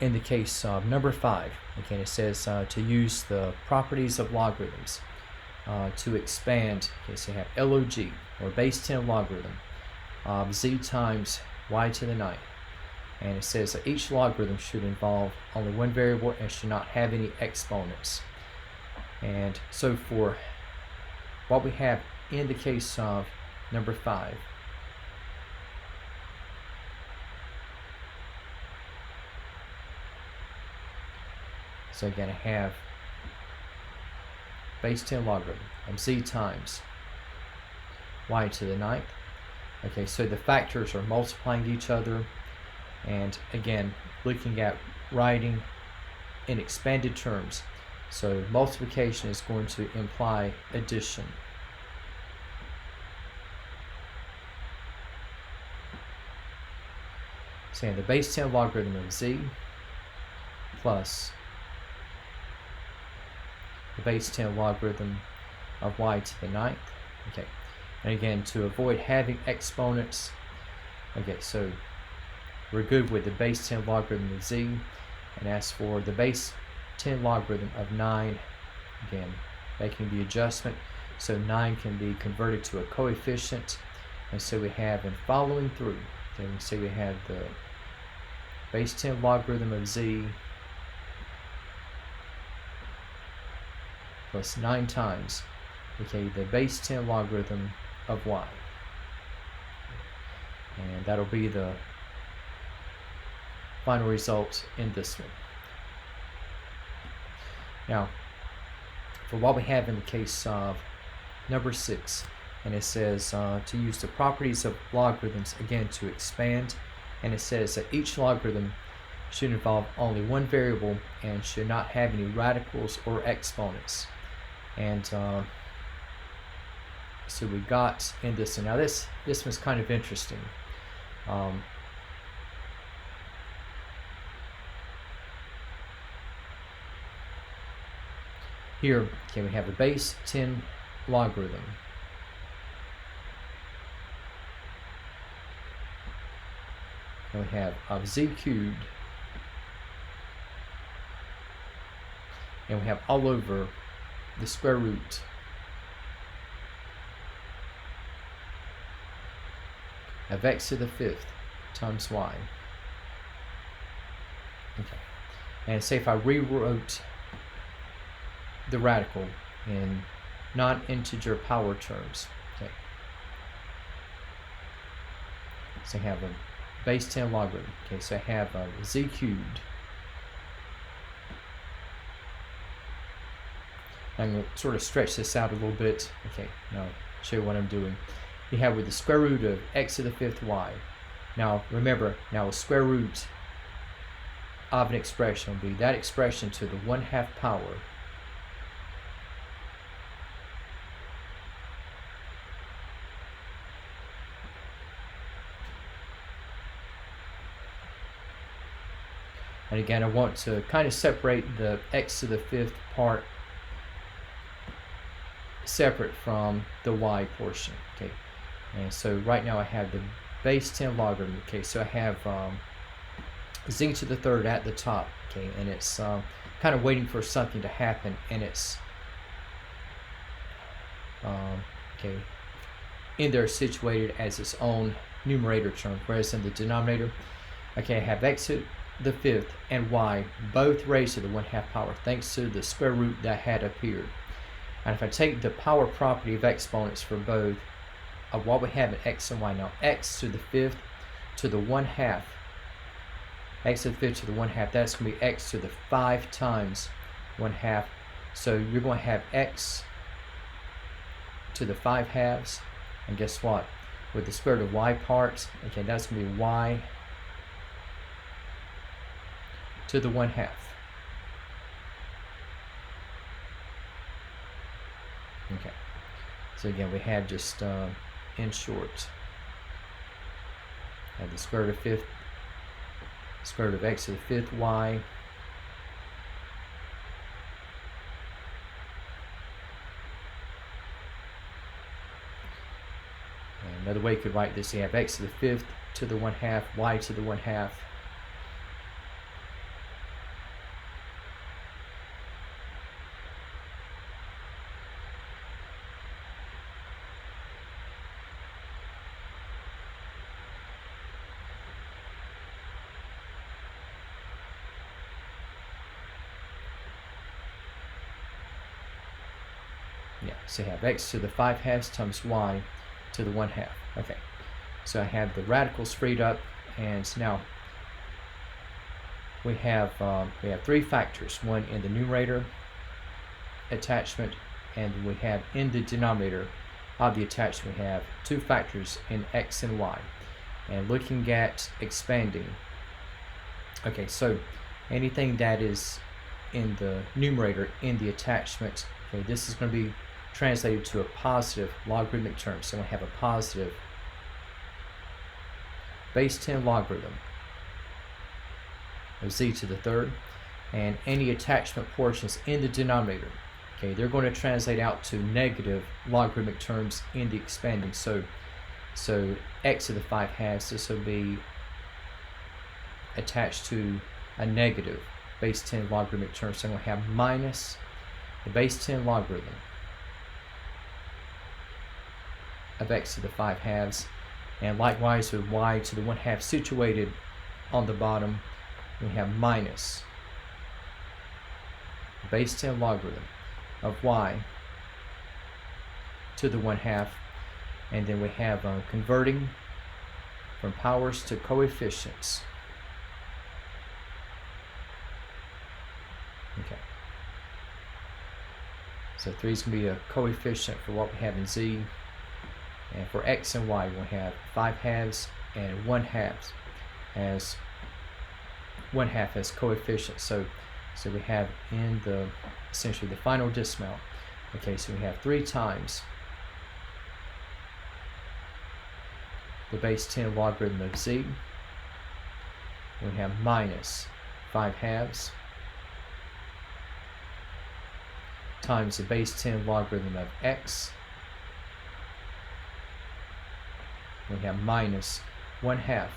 in the case of number 5, okay, it says to use the properties of logarithms to expand. Okay, so you have log, or base 10 logarithm of z times y to the 9th. And it says that each logarithm should involve only one variable and should not have any exponents. And so for what we have in the case of number 5, so again, I have base 10 logarithm of z times y to the 9th. Okay, so the factors are multiplying each other. And again, looking at writing in expanded terms. So multiplication is going to imply addition. So the base 10 logarithm of z plus the base 10 logarithm of y to the 9th. Okay, and again, to avoid having exponents, okay, so we're good with the base 10 logarithm of z. And as for the base 10 logarithm of 9, again, making the adjustment, so 9 can be converted to a coefficient. And so we have, in following through, okay, we say we have the base 10 logarithm of z plus 9 times, okay, the base 10 logarithm of y. And that'll be the final result in this one. Now, for what we have in the case of number 6, and it says to use the properties of logarithms again to expand, and it says that each logarithm should involve only one variable and should not have any radicals or exponents. And so we got in this, and now this one's kind of interesting. Here, okay, we have a base 10 logarithm. And we have of z cubed, and we have all over the square root of x to the 5th times y. Okay, and say if I rewrote the radical in non-integer power terms, okay, so I have a base 10 logarithm. Okay, so I have z cubed. I'm going to sort of stretch this out a little bit. Okay, now I'll show you what I'm doing. You have with the square root of x to the 5th y. Now remember, now a square root of an expression will be that expression to the 1/2 power And again, I want to kind of separate the x to the 5th part separate from the y portion. Okay, and so right now I have the base 10 logarithm. Okay, so I have z to the third at the top. Okay, and it's kind of waiting for something to happen, and it's okay, in there situated as its own numerator term, whereas in the denominator, okay, I have x to the fifth and y both raised to the 1/2 power thanks to the square root that had appeared. And if I take the power property of exponents for both of what we have in x and y now, x to the fifth to the 1/2, x to the fifth to the 1/2, that's going to be x to the 5 times 1/2. So you're going to have x to the 5 halves, and guess what? With the square root of y parts, okay, that's going to be y to the 1/2. Okay, so again, we have just in short, have the square root of fifth, square root of x to the fifth y another way you could write this, you have x to the fifth to the 1/2, y to the 1/2. Yeah, so you have x to the 5 halves times y to the 1/2. Okay, so I have the radicals freed up, and now we have 3 factors, one in the numerator attachment, and we have in the denominator of the attachment we have 2 factors in x and y. And looking at expanding, okay, so anything that is in the numerator in the attachment, okay, this is going to be translated to a positive logarithmic term. So we have a positive base 10 logarithm of z to the third, and any attachment portions in the denominator, okay, they're going to translate out to negative logarithmic terms in the expanding. So x to the 5 halves, this will be attached to a negative base 10 logarithmic term. So I'm going to have minus the base 10 logarithm of x to the 5 halves, and likewise with y to the 1/2 situated on the bottom, we have minus the base 10 logarithm of y to the 1/2, and then we have converting from powers to coefficients. Okay, so 3 is going to be a coefficient for what we have in z. And for x and y, we'll have 5 halves and 1/2 as 1/2 as coefficients. So we have in the essentially the final dismount. Okay, so we have 3 times the base 10 logarithm of z. We have minus 5 halves times the base 10 logarithm of x. We have minus 1/2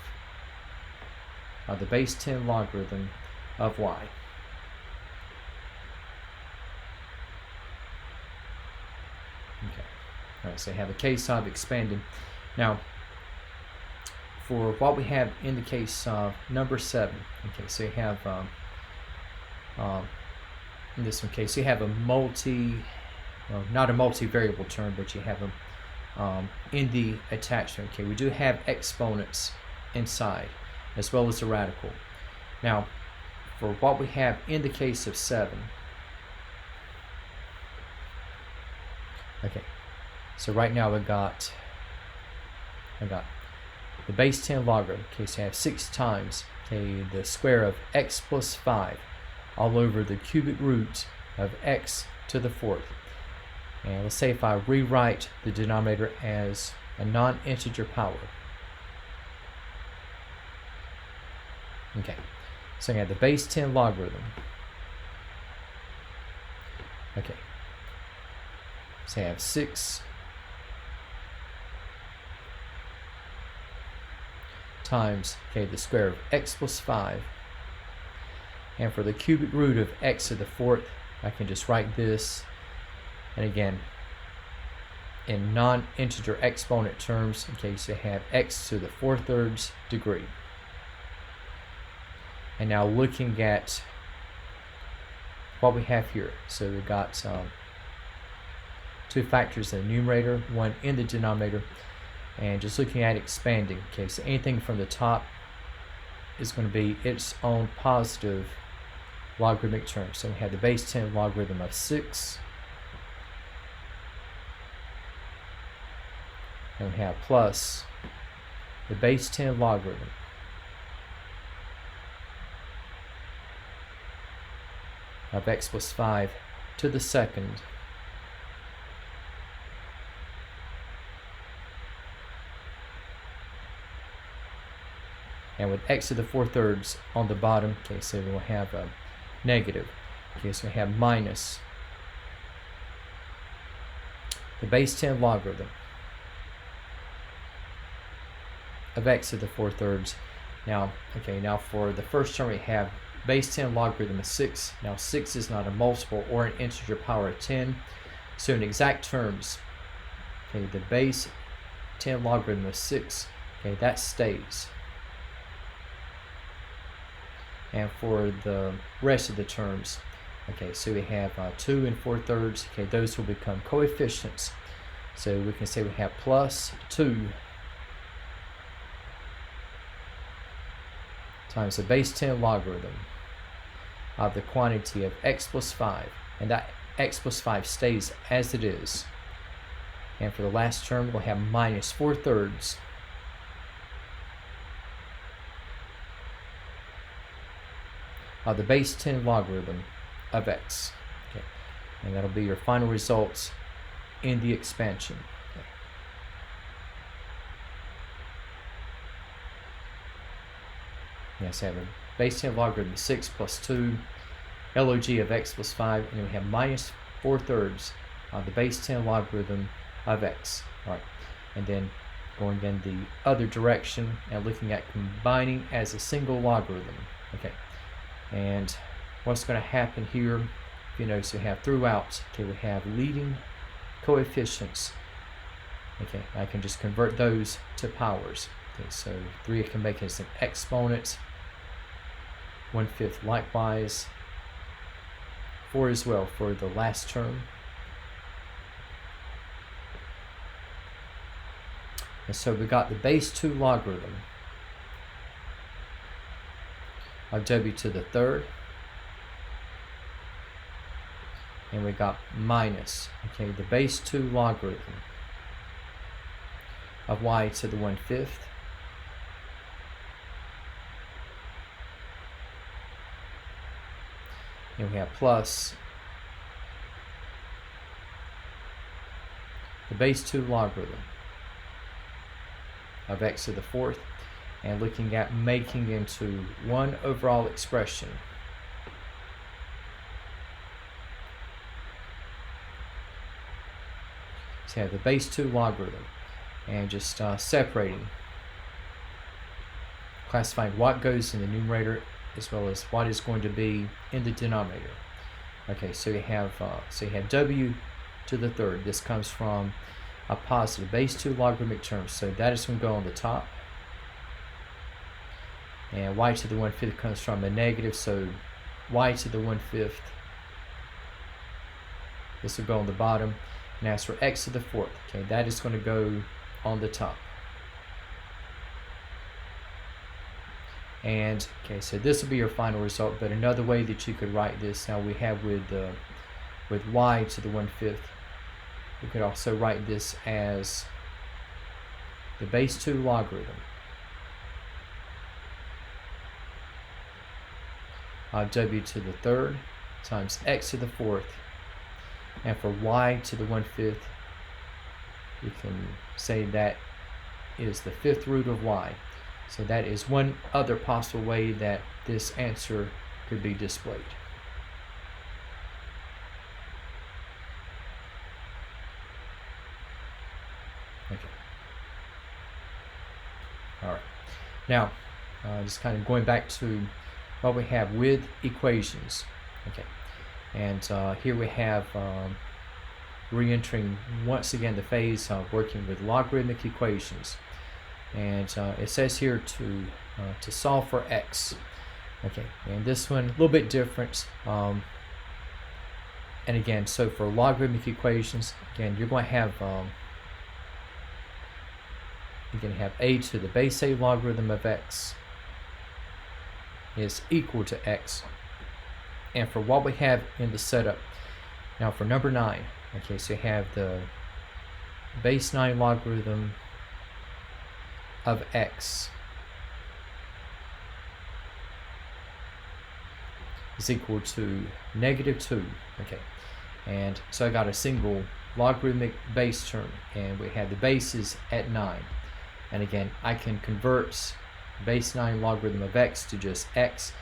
of the base 10 logarithm of y. Okay, all right, so we have a case of expanding. Now, for what we have in the case of number 7, okay, so you have in this one case, you have a not a multivariable term, but you have a in the attachment. Okay, we do have exponents inside as well as the radical. Now, for what we have in the case of 7, okay, so right now I got the base 10 logarithm. Okay, so I have 6 times, okay, the square of x plus 5 all over the cubic root of x to the 4th. And let's say if I rewrite the denominator as a non-integer power. Okay, so I have the base 10 logarithm. Okay, So I have 6 times, okay, the square of x plus 5. And for the cubic root of x to the 4th, I can just write this, and again, in non-integer exponent terms, okay, so you have x to the 4/3 degree. And now looking at what we have here, so we've got 2 factors in the numerator, 1 in the denominator, and just looking at expanding, okay, so anything from the top is going to be its own positive logarithmic term. So we have the base 10 logarithm of 6, and we have plus the base 10 logarithm of x plus 5 to the 2nd and with x to the 4/3 on the bottom, okay, so we'll have a negative, okay, so we have minus the base 10 logarithm of x to the 4/3. Now, okay, now for the first term we have base 10 logarithm of 6. Now 6 is not a multiple or an integer power of 10. So in exact terms, okay, the base 10 logarithm of 6, okay, that stays. And for the rest of the terms, okay, so we have 2 and 4/3, okay, those will become coefficients. So we can say we have plus 2 times the base 10 logarithm of the quantity of x plus 5, and that x plus 5 stays as it is. And for the last term, we'll have minus 4/3 of the base 10 logarithm of x. Okay. And that'll be your final results in the expansion. Okay. Yes, I have a base 10 logarithm of 6 plus 2 log of x plus 5, and then we have minus 4/3 of the base 10 logarithm of x. All right, and then going in the other direction and looking at combining as a single logarithm. Okay, and what's going to happen here, you know, so we have throughout, okay, we have leading coefficients. Okay, I can just convert those to powers. Okay, so 3 I can make as an exponent, 1/5 likewise, 4 as well for the last term. And so we got the base 2 logarithm of w to the 3rd, and we got minus, okay, the base 2 logarithm of y to the 1/5, and we have plus the base 2 logarithm of x to the 4th, and looking at making into one overall expression. So you have the base 2 logarithm, and just separating, classifying what goes in the numerator as well as what is going to be in the denominator. Okay, so you have w to the 3rd. This comes from a positive base 2 logarithmic term, so that is going to go on the top. And y to the 1/5 comes from a negative, so y to the 1/5, this will go on the bottom. And as for x to the 4th, okay, that is going to go on the top. And okay, so this will be your final result. But another way that you could write this, now we have with y to the 1/5, we could also write this as the base 2 logarithm of w to the 3rd times x to the 4th, and for y to the 1/5, we can say that is the 5th root of y. So that is one other possible way that this answer could be displayed. Okay. All right. Now, just kind of going back to what we have with equations. Okay. And here we have re-entering once again the phase of working with logarithmic equations. And it says here to solve for x. Okay, and this one a little bit different. And again, so for logarithmic equations, again, you're going to have a to the base a logarithm of x is equal to x. And for what we have in the setup, now for number 9, okay, so you have the base 9 logarithm of x is equal to -2. Okay, and so I got a single logarithmic base term, and we have the bases at 9. And again, I can convert base 9 logarithm of x to just x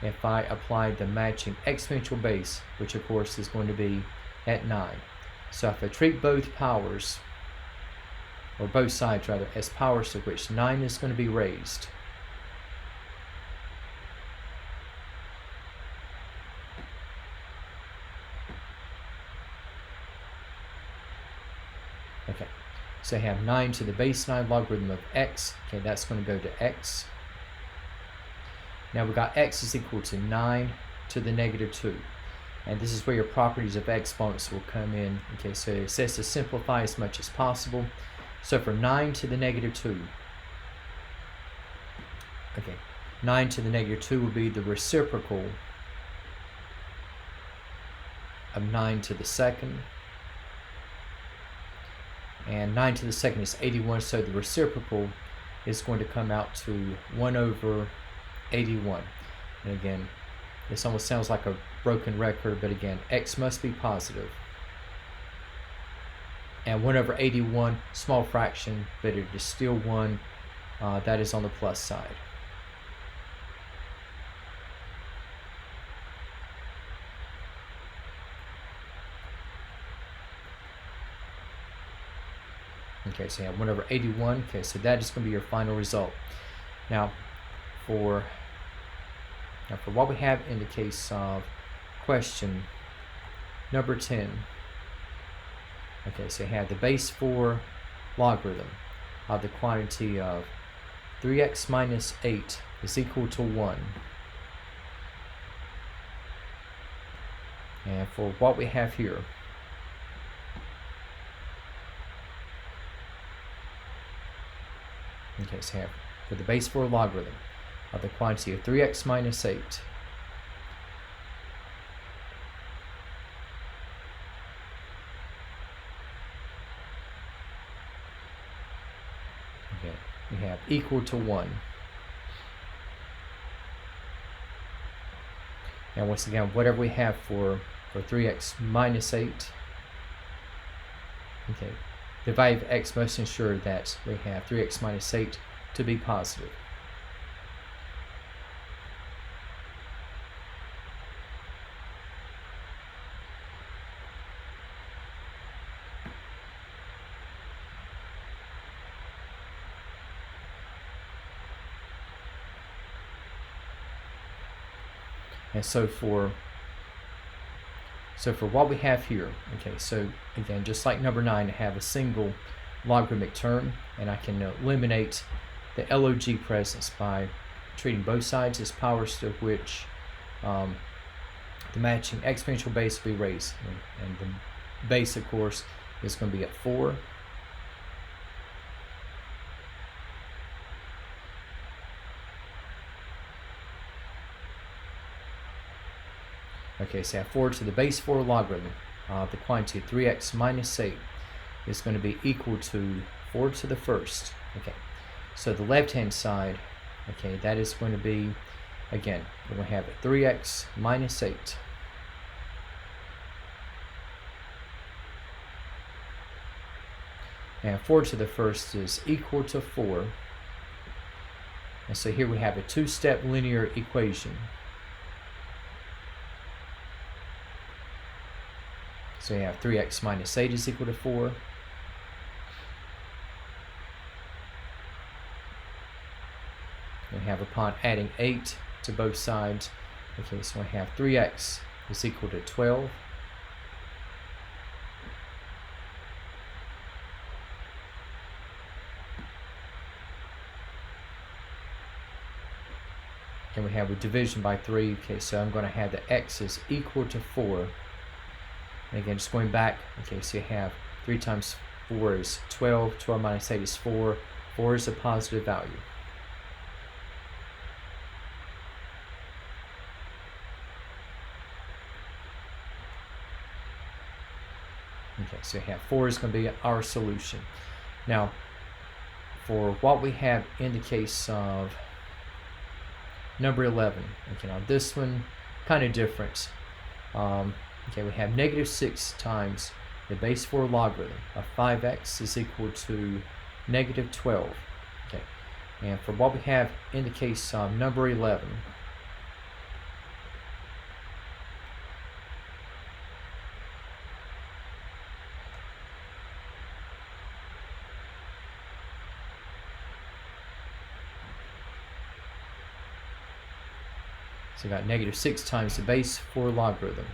if I apply the matching exponential base, which of course is going to be at 9. So if I treat both powers, or both sides rather, as powers to which 9 is going to be raised, okay, so I have 9 to the base 9 logarithm of x. Okay, that's going to go to x. Now we got x is equal to 9 to the -2. And this is where your properties of exponents will come in. Okay, so it says to simplify as much as possible. So for 9 to the -2, okay, 9 to the -2 will be the reciprocal of 9 to the second. And 9 to the second is 81, so the reciprocal is going to come out to 1/81. And again, this almost sounds like a broken record, but again, x must be positive. And 1/81, small fraction, but it is still 1. That is on the plus side. Okay, so you have 1/81. Okay, so that is going to be your final result. Now, for what we have in the case of question number 10, okay, so you have the base 4 logarithm of the quantity of 3x minus 8 is equal to 1. And for what we have here, okay, so you have for the base 4 logarithm of the quantity of 3x minus 8. Okay, we have equal to 1. And once again, whatever we have for 3x minus 8, okay, the value of x must ensure that we have 3x minus 8 to be positive. And so for what we have here, okay, so again, just like number 9, I have a single logarithmic term, and I can eliminate the log presence by treating both sides as powers to which the matching exponential base will be raised. And the base, of course, is going to be at 4. Okay, so I have 4 to the base 4 logarithm of the quantity of 3x minus 8 is going to be equal to 4 to the first. Okay, so the left-hand side, okay, that is going to be, again, we're going to have 3x minus 8. And 4 to the first is equal to 4. And so here we have a two-step linear equation. So you have 3x minus 8 is equal to 4. We have upon adding 8 to both sides, okay, so we have 3x is equal to 12. And we have a division by 3, okay, so I'm going to have the x is equal to 4. And again, just going back, okay, so you have 3 times 4 is 12, 12 minus 8 is 4, 4 is a positive value. Okay, so you have 4 is going to be our solution. Now, for what we have in the case of number 11, okay, now this one kind of different. Okay, we have -6 times the base 4 logarithm of 5x is equal to -12. Okay, and for what we have in the case of number 11, so we got -6 times the base 4 logarithm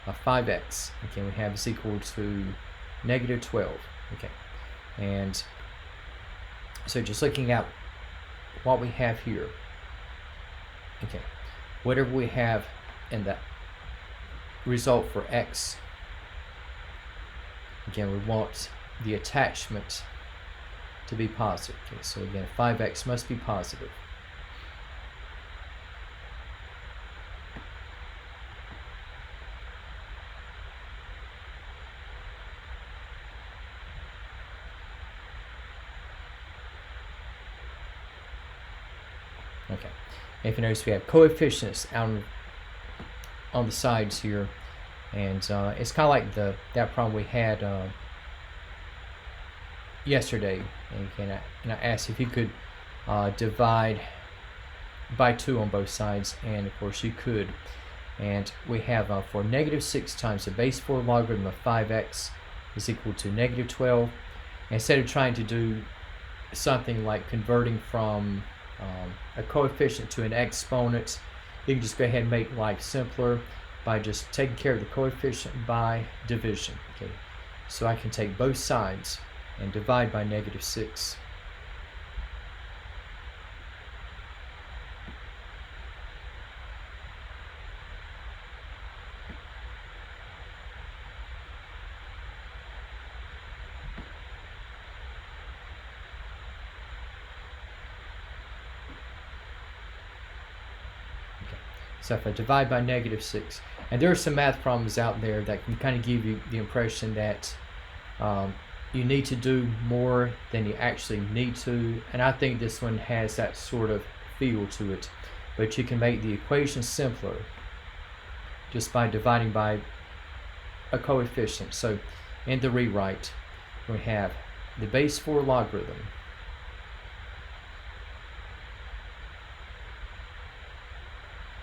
of 5x. Okay, we have is equal to -12. Okay, and so just looking at what we have here. Okay, whatever we have in the result for x, again, we want the attachment to be positive. Okay, so again, 5x must be positive. Okay, if you notice, we have coefficients on the sides here, and it's kind of like that problem we had yesterday. And I asked if you could divide by 2 on both sides, and of course you could. And we have for -6 times the base 4 logarithm of 5x is equal to -12. Instead of trying to do something like converting from a coefficient to an exponent, you can just go ahead and make life simpler by just taking care of the coefficient by division. Okay, so I can take both sides and divide by -6. So if I divide by -6, and there are some math problems out there that can kind of give you the impression that you need to do more than you actually need to, and I think this one has that sort of feel to it. But you can make the equation simpler just by dividing by a coefficient. So in the rewrite, we have the base 4 logarithm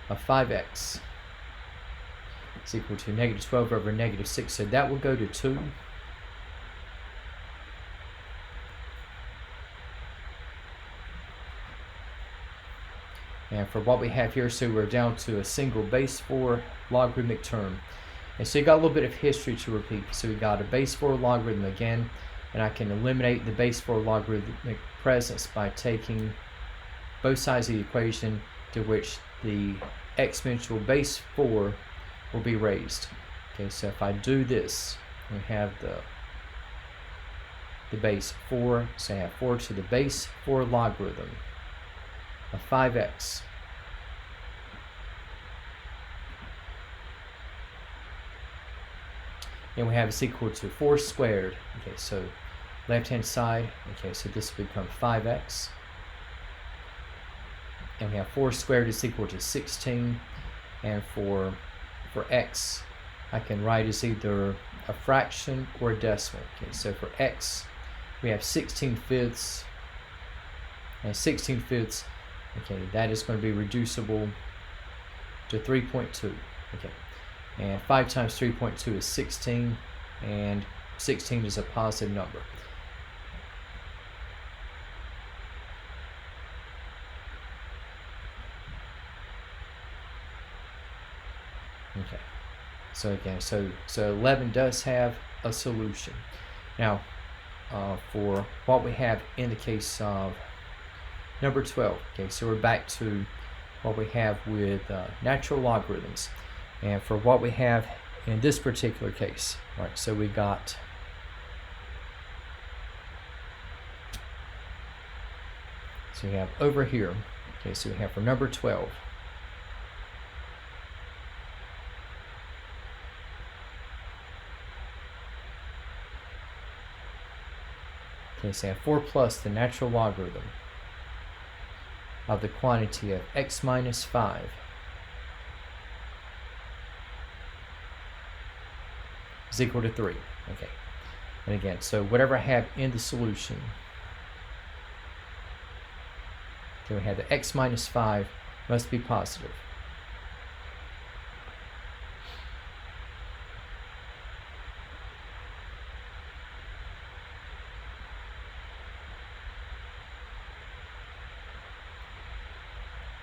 of 5x is equal to -12 over -6, so that will go to 2. And for what we have here, so we're down to a single base 4 logarithmic term. And so you got a little bit of history to repeat. So we got a base 4 logarithm again, and I can eliminate the base 4 logarithmic presence by taking both sides of the equation, to which the exponential base 4 will be raised. Okay, so if I do this, we have the base 4, so I have 4 to the base 4 logarithm of 5x and we have is equal to 4 squared. Okay, so left hand side, okay, so this will become 5x, and we have 4 squared is equal to 16, and for x I can write as either a fraction or a decimal. Okay, so for x we have 16/5, and 16/5, okay, that is going to be reducible to 3.2. Okay, and 5 times 3.2 is 16, and 16 is a positive number. Okay, so again, so 11 does have a solution. Now, for what we have in the case of number 12, okay, so we're back to what we have with natural logarithms. And for what we have in this particular case, right, so we got so we have over here, okay, so we have for number 12, okay, so we have 4 plus the natural logarithm of the quantity of x minus 5 is equal to 3. Okay, and again, so whatever I have in the solution, okay, we have the x minus 5 must be positive.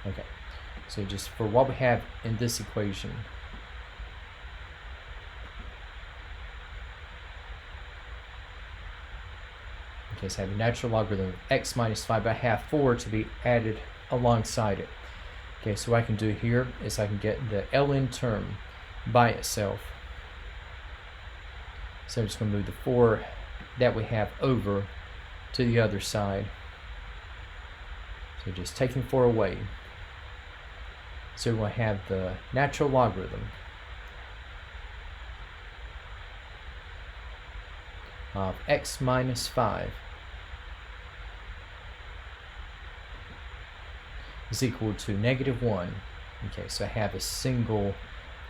Okay, so just for what we have in this equation, okay, so I have the natural logarithm of x minus 5, but I have 4 to be added alongside it. Okay, so what I can do here is I can get the ln term by itself. So I'm just going to move the 4 that we have over to the other side. So just taking 4 away. So we'll have the natural logarithm of x minus 5 is equal to -1. Okay, so I have a single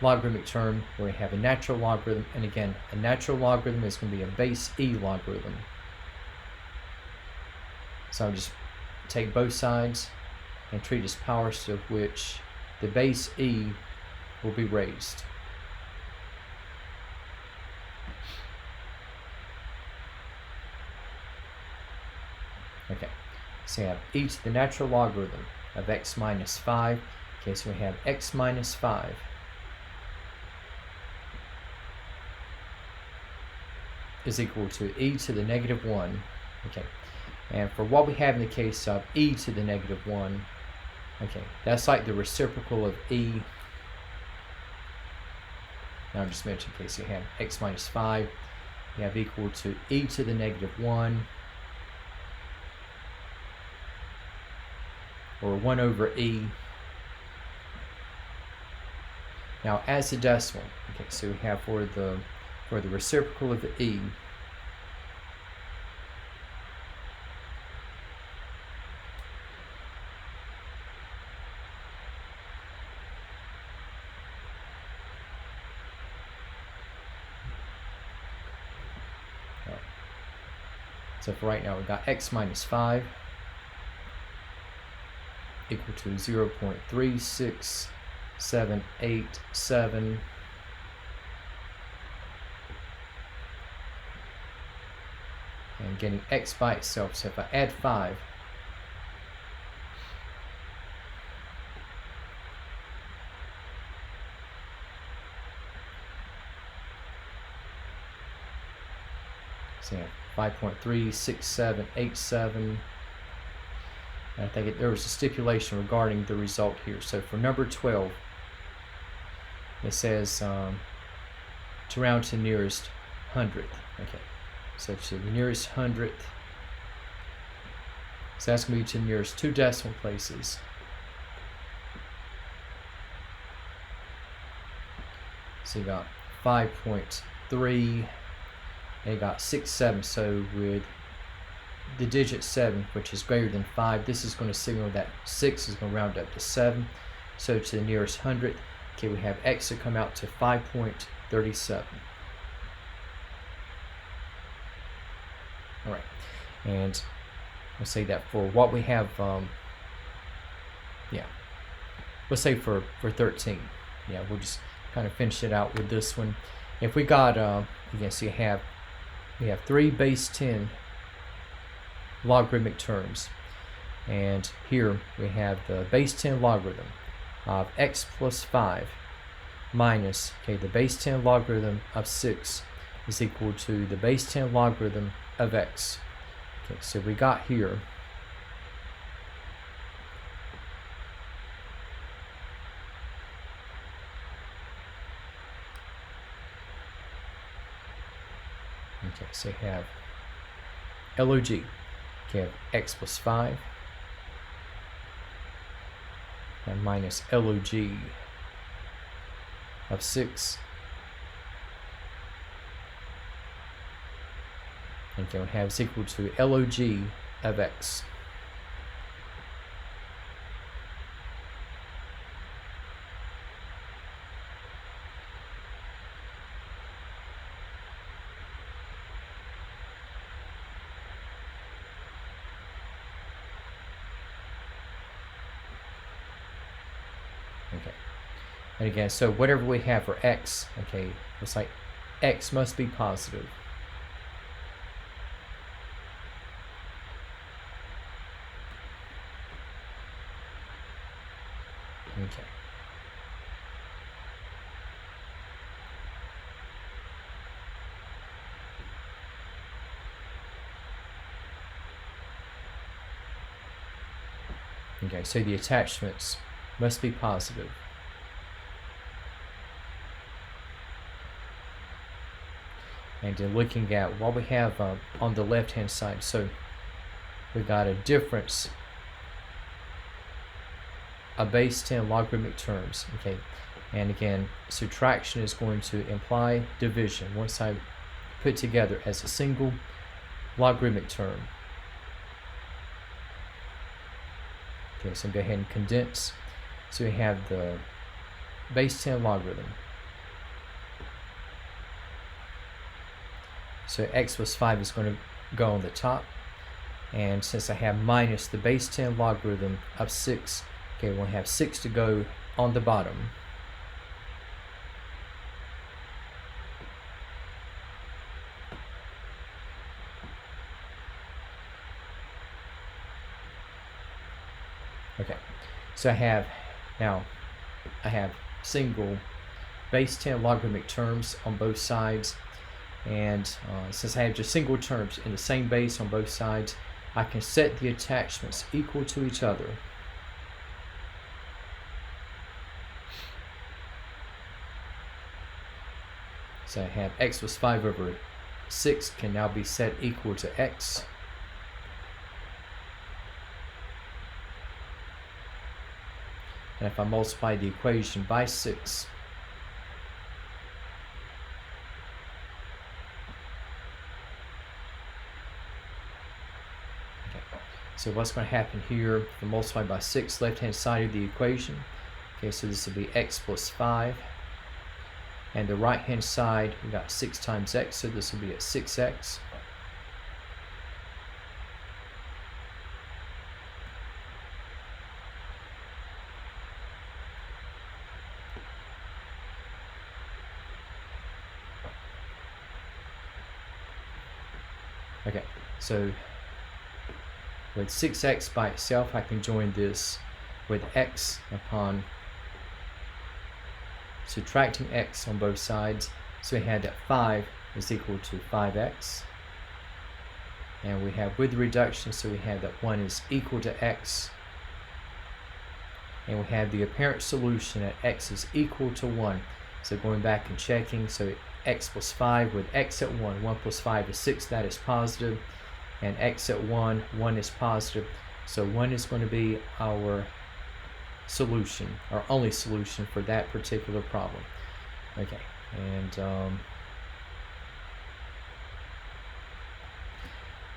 logarithmic term where we have a natural logarithm, and again, a natural logarithm is going to be a base e logarithm. So I'll just take both sides and treat as powers to which the base e will be raised. Okay, so we have e to the natural logarithm of x minus 5. Okay, so we have x minus 5 is equal to e to the -1. Okay, and for what we have in the case of e to the -1, okay, that's like the reciprocal of e. Now I'm just mentioning, okay, so you have x minus 5, you have equal to e to the -1, or 1 over e. Now as the decimal, okay, so we have for the reciprocal of the e, so for right now we've got x minus 5 equal to 0.36787, and getting x by itself. So if I add 5, so yeah, 5.36787. And I think there was a stipulation regarding the result here. So for number 12, it says to round to the nearest hundredth. Okay, so to the nearest hundredth. So that's going to be to the nearest 2 decimal places. So you got 5.3, and you got 6.7. So with the digit 7, which is greater than 5, this is going to signal that 6 is going to round up to 7. So to the nearest hundredth, okay, we have x to come out to 5.37. All right, and let's say that for what we have, yeah, let's say for 13, yeah, we'll just kind of finish it out with this one. If we got, again, so you have we have 3 base 10 logarithmic terms. And here we have the base 10 logarithm of x plus 5 minus, the base 10 logarithm of 6 is equal to the base 10 logarithm of x. Okay, so we got here so we have log, have x plus 5 and minus log of 6. Okay, we have is equal to log of x. Okay, and again, so whatever we have for x, looks like x must be positive. Okay, so the attachments must be positive. And then looking at what we have on the left hand side, so we got a difference of base 10 logarithmic terms. And again, subtraction is going to imply division once I put together as a single logarithmic term. So go ahead and condense. So we have the base 10 logarithm. So x plus 5 is going to go on the top. And since I have minus the base 10 logarithm of 6, we'll have 6 to go on the bottom. Okay, so I have single base 10 logarithmic terms on both sides, and since I have just single terms in the same base on both sides, I can set the attachments equal to each other. So I have x plus 5 over 6 can now be set equal to x. And if I multiply the equation by 6, so what's going to happen here, if I multiply by 6, left-hand side of the equation, so this will be x plus 5. And the right-hand side, we got 6 times x, so this will be at 6x. Okay, so with 6x by itself, I can join this with x upon subtracting x on both sides. So we had that 5 is equal to 5x. And we have with reduction, so we have that 1 is equal to x. And we have the apparent solution at x is equal to 1. So going back and checking, so x plus 5 with x at 1, 1 plus 5 is 6, that is positive. And x at 1, 1 is positive. So 1 is going to be our solution, our only solution for that particular problem. Okay, and